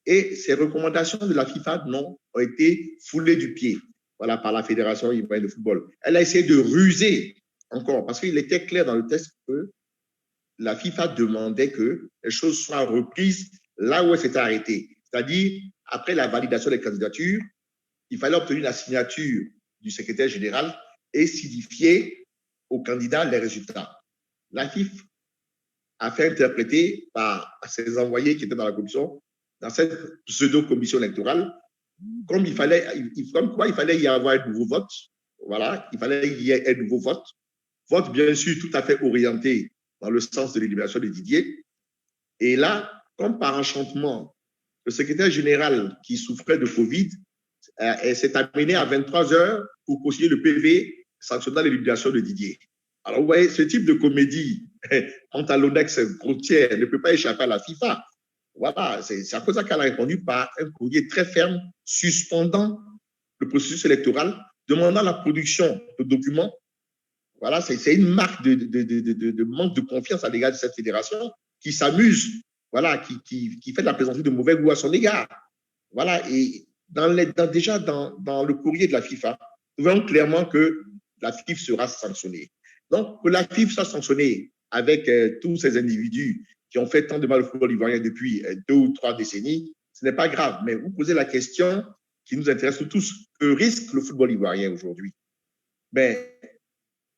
Et ces recommandations de la FIFA ont été foulées du pied, voilà, par la Fédération ivoirienne de football. Elle a essayé de ruser encore, parce qu'il était clair dans le texte que la FIFA demandait que les choses soient reprises là où elles s'étaient arrêtées. C'est-à-dire, après la validation des candidatures, il fallait obtenir la signature du secrétaire général et signifier aux candidats les résultats. La FIFA a fait interpréter par ses envoyés qui étaient dans la commission, dans cette pseudo-commission électorale, comme quoi il fallait y avoir un nouveau vote. Voilà, il fallait y ait un nouveau vote. Vote, bien sûr, tout à fait orienté dans le sens de l'élimination de Didier. Et là, comme par enchantement, le secrétaire général qui souffrait de Covid s'est amené à 23 heures pour consigner le PV sanctionnant l'élimination de Didier. Alors, vous voyez, ce type de comédie pantalonnex grossière ne peut pas échapper à la FIFA. Voilà, c'est à cause de ça qu'elle a répondu par un courrier très ferme suspendant le processus électoral, demandant la production de documents. Voilà, c'est une marque de manque de confiance à l'égard de cette fédération qui s'amuse, voilà, qui fait de la plaisanterie de mauvais goût à son égard. Voilà, et déjà dans le courrier de la FIFA, nous voyons clairement que la FIFA sera sanctionnée. Donc, que la FIFA soit sanctionnée avec tous ces individus qui ont fait tant de mal au football ivoirien depuis 2 ou 3 décennies, ce n'est pas grave. Mais vous posez la question qui nous intéresse tous, que risque le football ivoirien aujourd'hui? Mais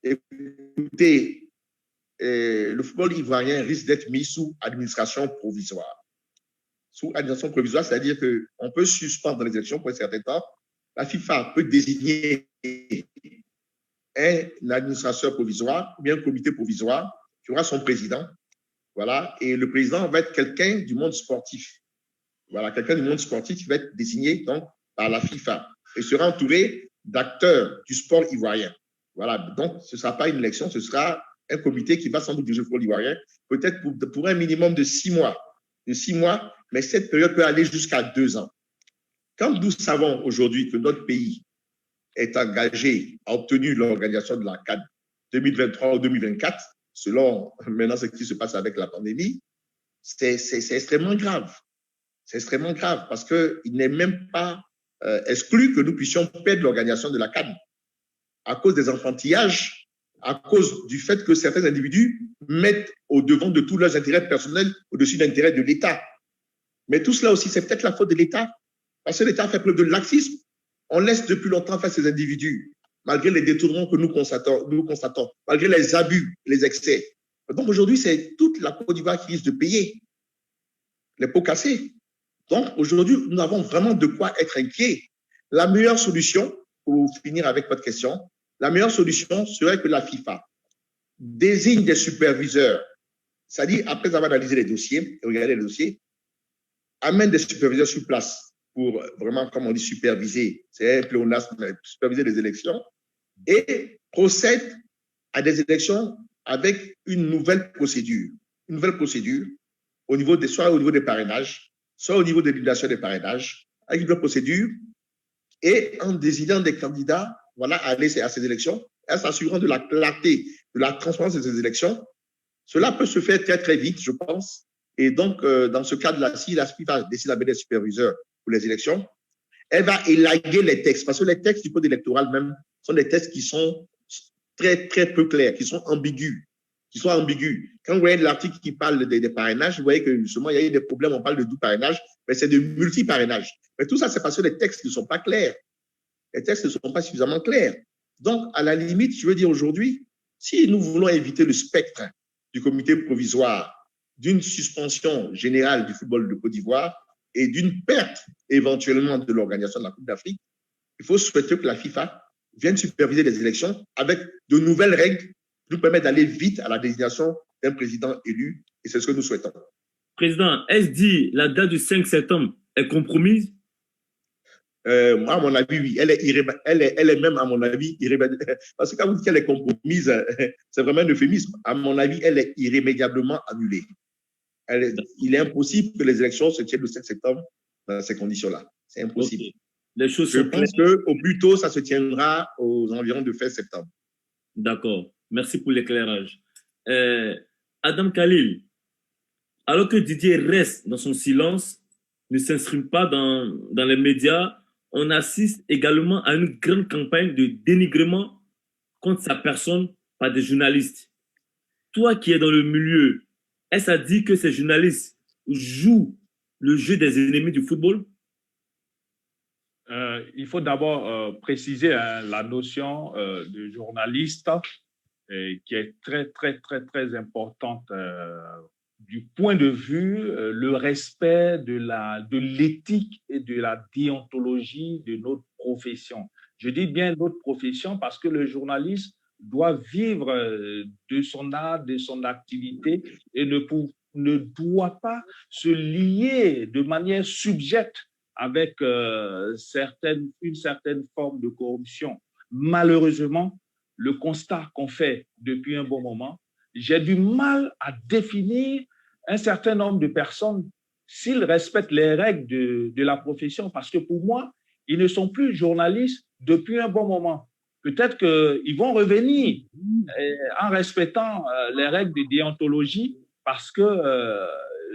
écoutez, le football ivoirien risque d'être mis sous administration provisoire. Sous administration provisoire, c'est-à-dire qu'on peut suspendre les élections pour un certain temps. La FIFA peut désigner un administrateur provisoire ou bien un comité provisoire qui aura son président. Voilà, et le président va être quelqu'un du monde sportif. Voilà, quelqu'un du monde sportif qui va être désigné donc par la FIFA et sera entouré d'acteurs du sport ivoirien. Voilà, donc ce ne sera pas une élection, ce sera un comité qui va sans doute diriger le football ivoirien, peut-être pour un minimum de 6 mois. De 6 mois, mais cette période peut aller jusqu'à 2 ans. Quand nous savons aujourd'hui que notre pays est engagé, a obtenu l'organisation de la CAN 2023 ou 2024, selon maintenant ce qui se passe avec la pandémie, c'est extrêmement grave. C'est extrêmement grave parce qu'il n'est même pas exclu que nous puissions perdre l'organisation de la CAN à cause des enfantillages, à cause du fait que certains individus mettent au devant de tous leurs intérêts personnels au-dessus de l'intérêt de l'État. Mais tout cela aussi, c'est peut-être la faute de l'État, parce que l'État fait preuve de laxisme. On laisse depuis longtemps faire ces individus, malgré les détournements que nous constatons, malgré les abus, les excès. Donc aujourd'hui, c'est toute la Côte d'Ivoire qui risque de payer les pots cassés. Donc aujourd'hui, nous avons vraiment de quoi être inquiets. La meilleure solution, pour finir avec votre question, la meilleure solution serait que la FIFA désigne des superviseurs, c'est-à-dire après avoir analysé les dossiers et regardé les dossiers, amène des superviseurs sur place pour vraiment, comme on dit, superviser, c'est un pléonasme, superviser les élections et procède à des élections avec une nouvelle procédure au niveau soit au niveau des parrainages, soit au niveau de l'élimination des parrainages, avec une nouvelle procédure et en désignant des candidats voilà, à aller à ces élections, en s'assurant de la clarté, de la transparence de ces élections. Cela peut se faire très, très vite, je pense. Et donc, dans ce cadre-là, si la FIFA décide d'amener des superviseurs pour les élections, elle va élaguer les textes, parce que les textes du code électoral même sont des textes qui sont très, très peu clairs, qui sont ambigus. Quand vous voyez l'article qui parle des parrainages, vous voyez que justement, il y a eu des problèmes, on parle de doux parrainage, mais c'est de multi-parrainage. Mais tout ça, c'est parce que les textes ne sont pas clairs. Les textes ne sont pas suffisamment clairs. Donc, à la limite, je veux dire aujourd'hui, si nous voulons éviter le spectre du comité provisoire, d'une suspension générale du football de Côte d'Ivoire et d'une perte éventuellement de l'organisation de la Coupe d'Afrique, il faut souhaiter que la FIFA vienne superviser les élections avec de nouvelles règles qui nous permettent d'aller vite à la désignation d'un président élu, et c'est ce que nous souhaitons. Président, est-ce dit la date du 5 septembre est compromise? Moi, à mon avis, oui. Elle est même, à mon avis, irrémédiable. Parce que quand vous dites qu'elle est compromise, c'est vraiment un euphémisme. À mon avis, elle est irrémédiablement annulée. Il est impossible que les élections se tiennent le 5 septembre dans ces conditions-là. C'est impossible. Okay. Les choses Je pense qu'au plus tôt, ça se tiendra aux environs de fin septembre. D'accord. Merci pour l'éclairage. Adam Khalil, alors que Didier reste dans son silence, ne s'exprime pas dans les médias, on assiste également à une grande campagne de dénigrement contre sa personne par des journalistes. Toi qui es dans le milieu, est-ce à dire que ces journalistes jouent le jeu des ennemis du football? Il faut d'abord préciser la notion de journaliste qui est très, très, très, très importante du point de vue le respect de l'éthique et de la déontologie de notre profession. Je dis bien notre profession parce que le journaliste doit vivre de son art, de son activité et ne doit pas se lier de manière subjecte avec une certaine forme de corruption. Malheureusement, le constat qu'on fait depuis un bon moment, j'ai du mal à définir un certain nombre de personnes s'ils respectent les règles de la profession, parce que pour moi, ils ne sont plus journalistes depuis un bon moment. Peut-être qu'ils vont revenir en respectant les règles de déontologie, parce que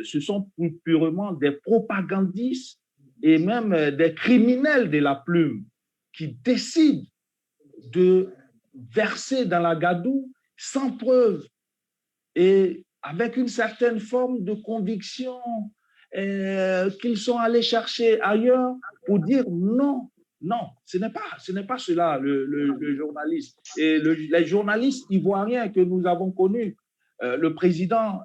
ce sont purement des propagandistes et même des criminels de la plume qui décident de verser dans la gadoue sans preuve et avec une certaine forme de conviction qu'ils sont allés chercher ailleurs pour dire non, non, ce n'est pas cela le journaliste. Et les journalistes ivoiriens que nous avons connus le président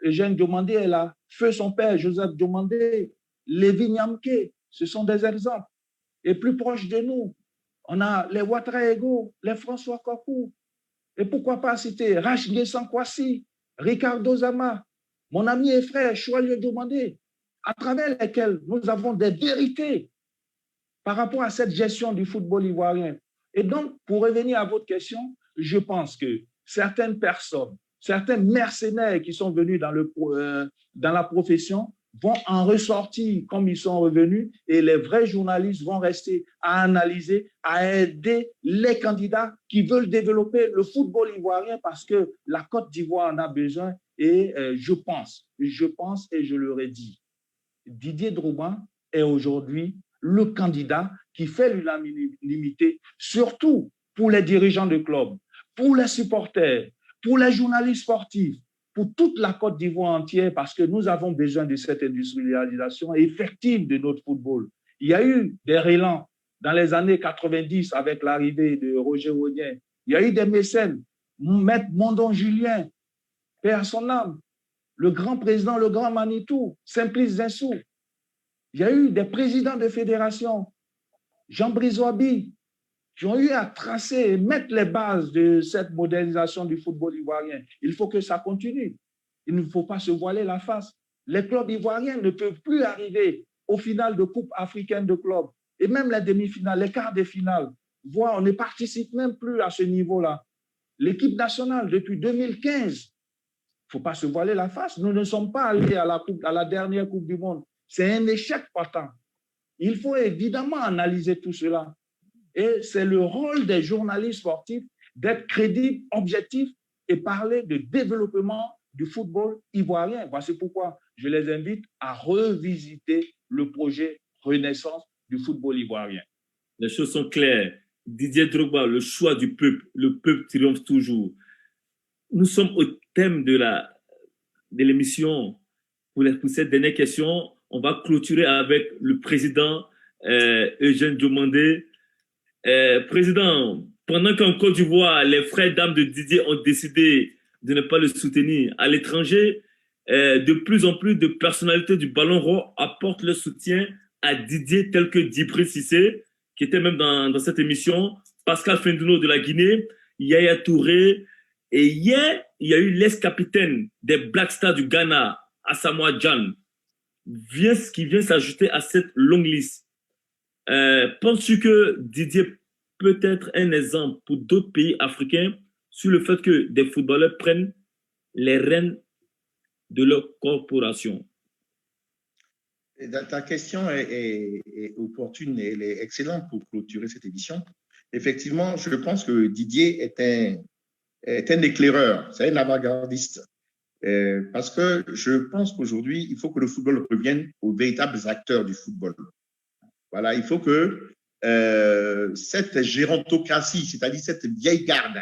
Eugène Diomandé est là, feu son père Joseph Diomandé, Lévi Nyamké, ce sont des exemples. Et plus proche de nous, on a les Ouattara-Ego, les François Kokou, et pourquoi pas citer Rachid Sankwasi, Ricardo Zama, mon ami et frère Choualio Diomandé, à travers lesquels nous avons des vérités par rapport à cette gestion du football ivoirien. Et donc, pour revenir à votre question, je pense que certaines personnes, certains mercenaires qui sont venus dans la profession vont en ressortir comme ils sont revenus et les vrais journalistes vont rester à analyser, à aider les candidats qui veulent développer le football ivoirien parce que la Côte d'Ivoire en a besoin et je pense et je le redis, Didier Drogba est aujourd'hui le candidat qui fait l'unanimité, surtout pour les dirigeants de clubs, pour les supporters, pour les journalistes sportifs, pour toute la Côte d'Ivoire entière, parce que nous avons besoin de cette industrialisation effective de notre football. Il y a eu des relents dans les années 90 avec l'arrivée de Roger Waudien. Il y a eu des mécènes, Maître Mondon Julien, paix à son âme, le grand président, le grand Manitou, Simplice Zinsou. Il y a eu des présidents de fédération, Jean-Brice Wabi, qui ont eu à tracer et mettre les bases de cette modernisation du football ivoirien. Il faut que ça continue. Il ne faut pas se voiler la face. Les clubs ivoiriens ne peuvent plus arriver aux finales de Coupe africaine de clubs et même les demi-finales, les quarts de finale. Voire, on ne participe même plus à ce niveau-là. L'équipe nationale, depuis 2015, il ne faut pas se voiler la face. Nous ne sommes pas allés à la dernière Coupe du Monde. C'est un échec patent. Il faut évidemment analyser tout cela. Et c'est le rôle des journalistes sportifs d'être crédibles, objectifs et parler de développement du football ivoirien. Voici pourquoi je les invite à revisiter le projet Renaissance du football ivoirien. Les choses sont claires. Didier Drogba, le choix du peuple. Le peuple triomphe toujours. Nous sommes au thème de l'émission. Pour cette dernière question, on va clôturer avec le président Eugène Diomandé. Président, pendant qu'en Côte d'Ivoire, les frères d'âmes de Didier ont décidé de ne pas le soutenir à l'étranger, de plus en plus de personnalités du ballon rond apportent leur soutien à Didier, tels que Djibril Cissé, qui était même dans cette émission, Pascal Fendouno de la Guinée, Yaya Touré, et hier, il y a eu l'ex-capitaine des Black Stars du Ghana, Asamoah Gyan, qui vient s'ajouter à cette longue liste. Penses-tu que Didier peut être un exemple pour d'autres pays africains sur le fait que des footballeurs prennent les rênes de leur corporation? Ta question est opportune et elle est excellente pour clôturer cette émission. Effectivement, je pense que Didier est un éclaireur, c'est un avant-gardiste. Parce que je pense qu'aujourd'hui, il faut que le football revienne aux véritables acteurs du football. Voilà, il faut que cette gérontocratie, c'est-à-dire cette vieille garde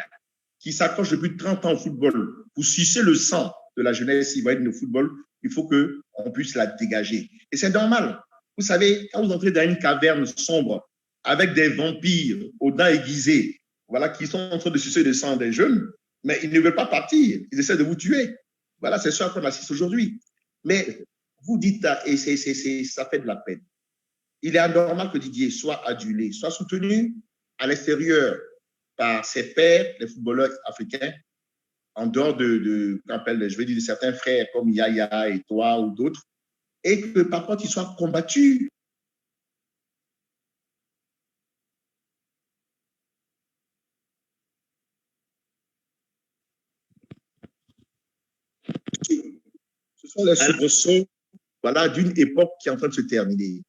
qui s'accroche depuis 30 ans au football pour sucer le sang de la jeunesse ivoirienne de football, il faut qu'on puisse la dégager. Et c'est normal. Vous savez, quand vous entrez dans une caverne sombre avec des vampires aux dents aiguisées, voilà, qui sont en train de sucer le sang des jeunes, mais ils ne veulent pas partir, ils essaient de vous tuer. Voilà, c'est ça qu'on assiste aujourd'hui. Mais vous dites, et ça fait de la peine. Il est anormal que Didier soit adulé, soit soutenu à l'extérieur par ses pairs, les footballeurs africains, en dehors je vais dire, de certains frères comme Yaya et toi ou d'autres, et que par contre, il soit combattu. Ce sont les soubresauts, voilà, d'une époque qui est en train de se terminer.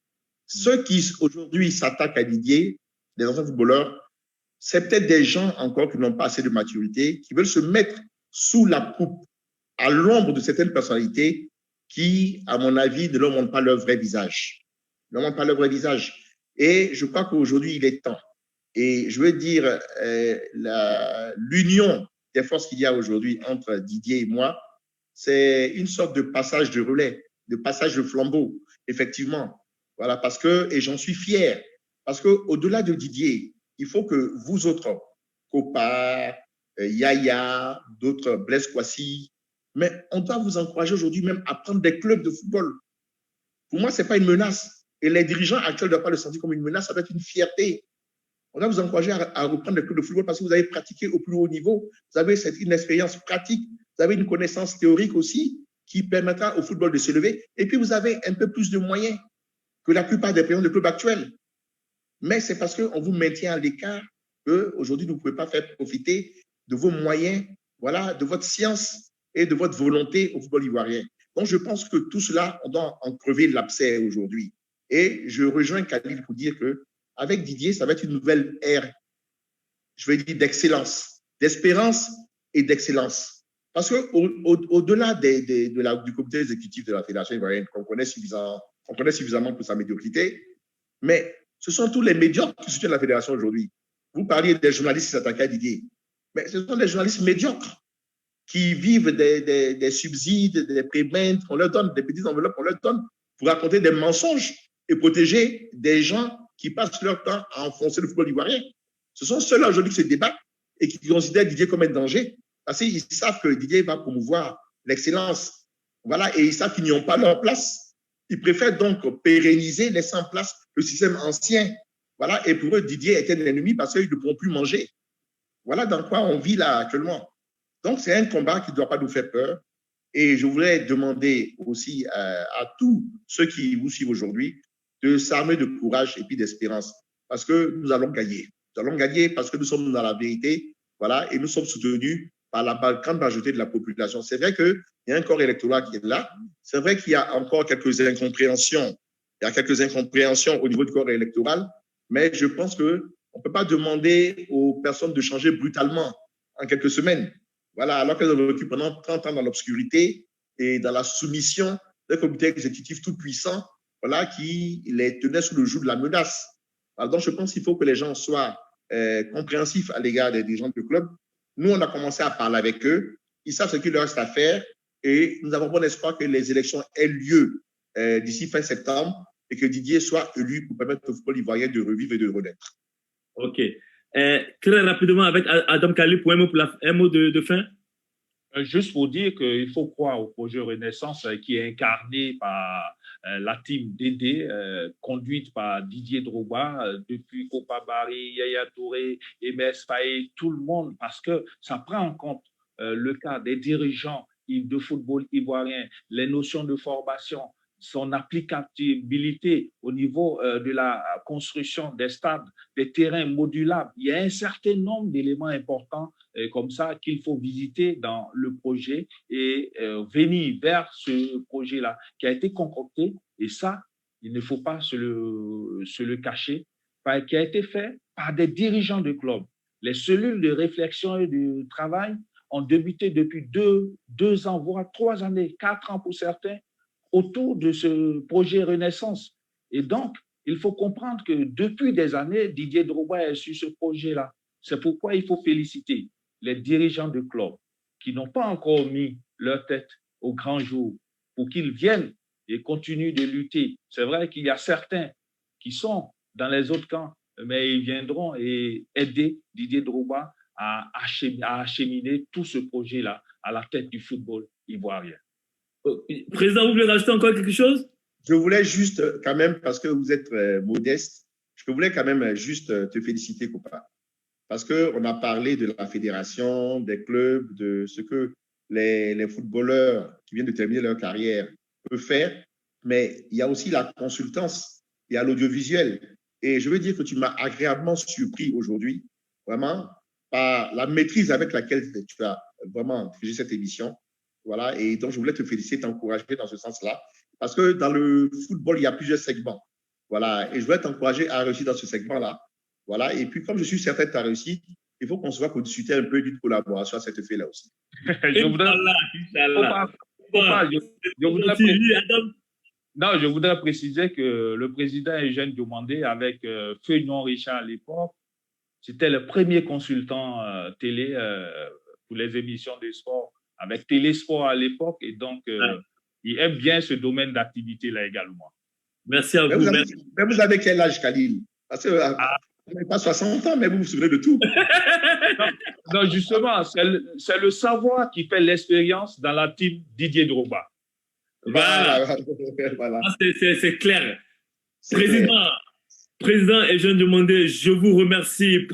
Ceux qui aujourd'hui s'attaquent à Didier, les anciens footballeurs, c'est peut-être des gens encore qui n'ont pas assez de maturité, qui veulent se mettre sous la coupe, à l'ombre de certaines personnalités qui, à mon avis, ne leur montrent pas leur vrai visage. Ne leur montrent pas leur vrai visage. Et je crois qu'aujourd'hui, il est temps. Et je veux dire, l'union des forces qu'il y a aujourd'hui entre Didier et moi, c'est une sorte de passage de relais, de passage de flambeau, effectivement. Voilà, parce que, et j'en suis fier, parce qu'au-delà de Didier, il faut que vous autres, Copa, Yaya, d'autres, Blaise Kouassi. Mais on doit vous encourager aujourd'hui même à prendre des clubs de football. Pour moi, ce n'est pas une menace. Et les dirigeants actuels ne doivent pas le sentir comme une menace, ça doit être une fierté. On doit vous encourager à reprendre des clubs de football parce que vous avez pratiqué au plus haut niveau. Vous avez une expérience pratique, vous avez une connaissance théorique aussi qui permettra au football de se lever. Et puis, vous avez un peu plus de moyens que la plupart des présidents de clubs actuels. Mais c'est parce qu'on vous maintient à l'écart qu'aujourd'hui, vous ne pouvez pas faire profiter de vos moyens, voilà, de votre science et de votre volonté au football ivoirien. Donc, je pense que tout cela, on doit en crever l'abcès aujourd'hui. Et je rejoins Khalil pour dire qu'avec Didier, ça va être une nouvelle ère, je vais dire, d'excellence, d'espérance et d'excellence. Parce qu'au-delà du comité exécutif de la Fédération ivoirienne, qu'on connaît suffisamment pour sa médiocrité, mais ce sont tous les médiocres qui soutiennent la Fédération aujourd'hui. Vous parliez des journalistes qui s'attaquaient à Didier, mais ce sont des journalistes médiocres qui vivent des subsides, des prébendes, on leur donne des petites enveloppes, on leur donne pour raconter des mensonges et protéger des gens qui passent leur temps à enfoncer le football ivoirien. Ce sont ceux-là aujourd'hui qui se débattent et qui considèrent Didier comme un danger parce qu'ils savent que Didier va promouvoir l'excellence. Voilà, et ils savent qu'ils n'y ont pas leur place. Ils préfèrent donc pérenniser, laisser en place le système ancien. Voilà, et pour eux, Didier est un ennemi parce qu'ils ne pourront plus manger. Voilà dans quoi on vit là actuellement. Donc, c'est un combat qui ne doit pas nous faire peur. Et je voudrais demander aussi à tous ceux qui vous suivent aujourd'hui de s'armer de courage et puis d'espérance parce que nous allons gagner. Nous allons gagner parce que nous sommes dans la vérité, voilà, et nous sommes soutenus par la grande majorité de la population. C'est vrai qu'il y a un corps électoral qui est là. C'est vrai qu'il y a encore quelques incompréhensions. Il y a quelques incompréhensions au niveau du corps électoral, mais je pense qu'on ne peut pas demander aux personnes de changer brutalement en quelques semaines. Voilà, alors qu'elles ont vécu pendant 30 ans dans l'obscurité et dans la soumission d'un comité exécutif tout puissant, voilà, qui les tenait sous le joug de la menace. Alors, donc, je pense qu'il faut que les gens soient compréhensifs à l'égard des dirigeants du club. Nous, on a commencé à parler avec eux. Ils savent ce qu'il leur reste à faire et nous avons bon espoir que les élections aient lieu d'ici fin septembre et que Didier soit élu pour permettre au football ivoirien de revivre et de renaître. OK. Très rapidement, avec Adam Khalil, pour un mot de fin. Juste pour dire qu'il faut croire au projet Renaissance qui est incarné par la team Dédé, conduite par Didier Drogba, depuis Kopa Barry, Yaya Touré, Emes Faye, tout le monde, parce que ça prend en compte le cas des dirigeants de football ivoirien, les notions de formation, son applicabilité au niveau de la construction des stades, des terrains modulables. Il y a un certain nombre d'éléments importants comme ça qu'il faut visiter dans le projet et venir vers ce projet-là qui a été concocté. Et ça, il ne faut pas se le cacher, qui a été fait par des dirigeants de clubs. Les cellules de réflexion et de travail ont débuté depuis 2 ans, voire 3 années, 4 ans pour certains, autour de ce projet Renaissance. Et donc, il faut comprendre que depuis des années, Didier Drogba est sur ce projet-là. C'est pourquoi il faut féliciter les dirigeants de club qui n'ont pas encore mis leur tête au grand jour pour qu'ils viennent et continuent de lutter. C'est vrai qu'il y a certains qui sont dans les autres camps, mais ils viendront et aider Didier Drogba à acheminer tout ce projet-là à la tête du football ivoirien. Président, vous voulez rajouter encore quelque chose? Je voulais juste, quand même, parce que vous êtes modeste, je voulais quand même juste te féliciter, Kopa. Parce qu'on a parlé de la fédération, des clubs, de ce que les footballeurs qui viennent de terminer leur carrière peuvent faire, mais il y a aussi la consultance, il y a l'audiovisuel. Et je veux dire que tu m'as agréablement surpris aujourd'hui, vraiment, par la maîtrise avec laquelle tu as vraiment dirigé cette émission. Voilà, et donc je voulais te féliciter, t'encourager dans ce sens-là, parce que dans le football, il y a plusieurs segments. Voilà, et je voulais t'encourager à réussir dans ce segment-là. Voilà, et puis comme je suis certain de ta réussite, il faut qu'on se voit pour discuter un peu d'une collaboration à cet effet-là aussi. Je voudrais préciser que le président Eugène Diomandé, avec Feuillon Richard à l'époque, c'était le premier consultant télé pour les émissions de sport, avec Télésport à l'époque, et donc il aime bien ce domaine d'activité-là également. Merci à vous. Mais vous avez quel âge, Khalil? Parce que Vous n'avez pas 60 ans, mais vous vous souvenez de tout. Non, justement, c'est le savoir qui fait l'expérience dans la team Didier Drogba. Voilà. Voilà. Ah, c'est clair. C'est clair. Président, et je demandais, je vous remercie,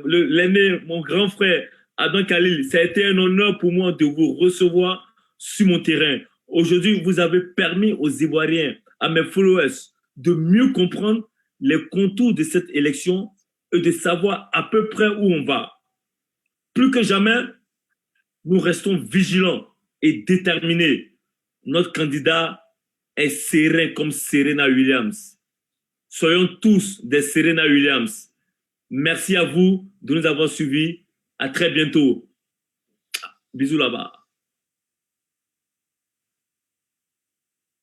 l'aîné, mon grand frère, Adam Khalil. Ça a été un honneur pour moi de vous recevoir sur mon terrain. Aujourd'hui, vous avez permis aux Ivoiriens, à mes followers, de mieux comprendre les contours de cette élection et de savoir à peu près où on va. Plus que jamais, nous restons vigilants et déterminés. Notre candidat est serein comme Serena Williams. Soyons tous des Serena Williams. Merci à vous de nous avoir suivis. À très bientôt. Bisous là-bas.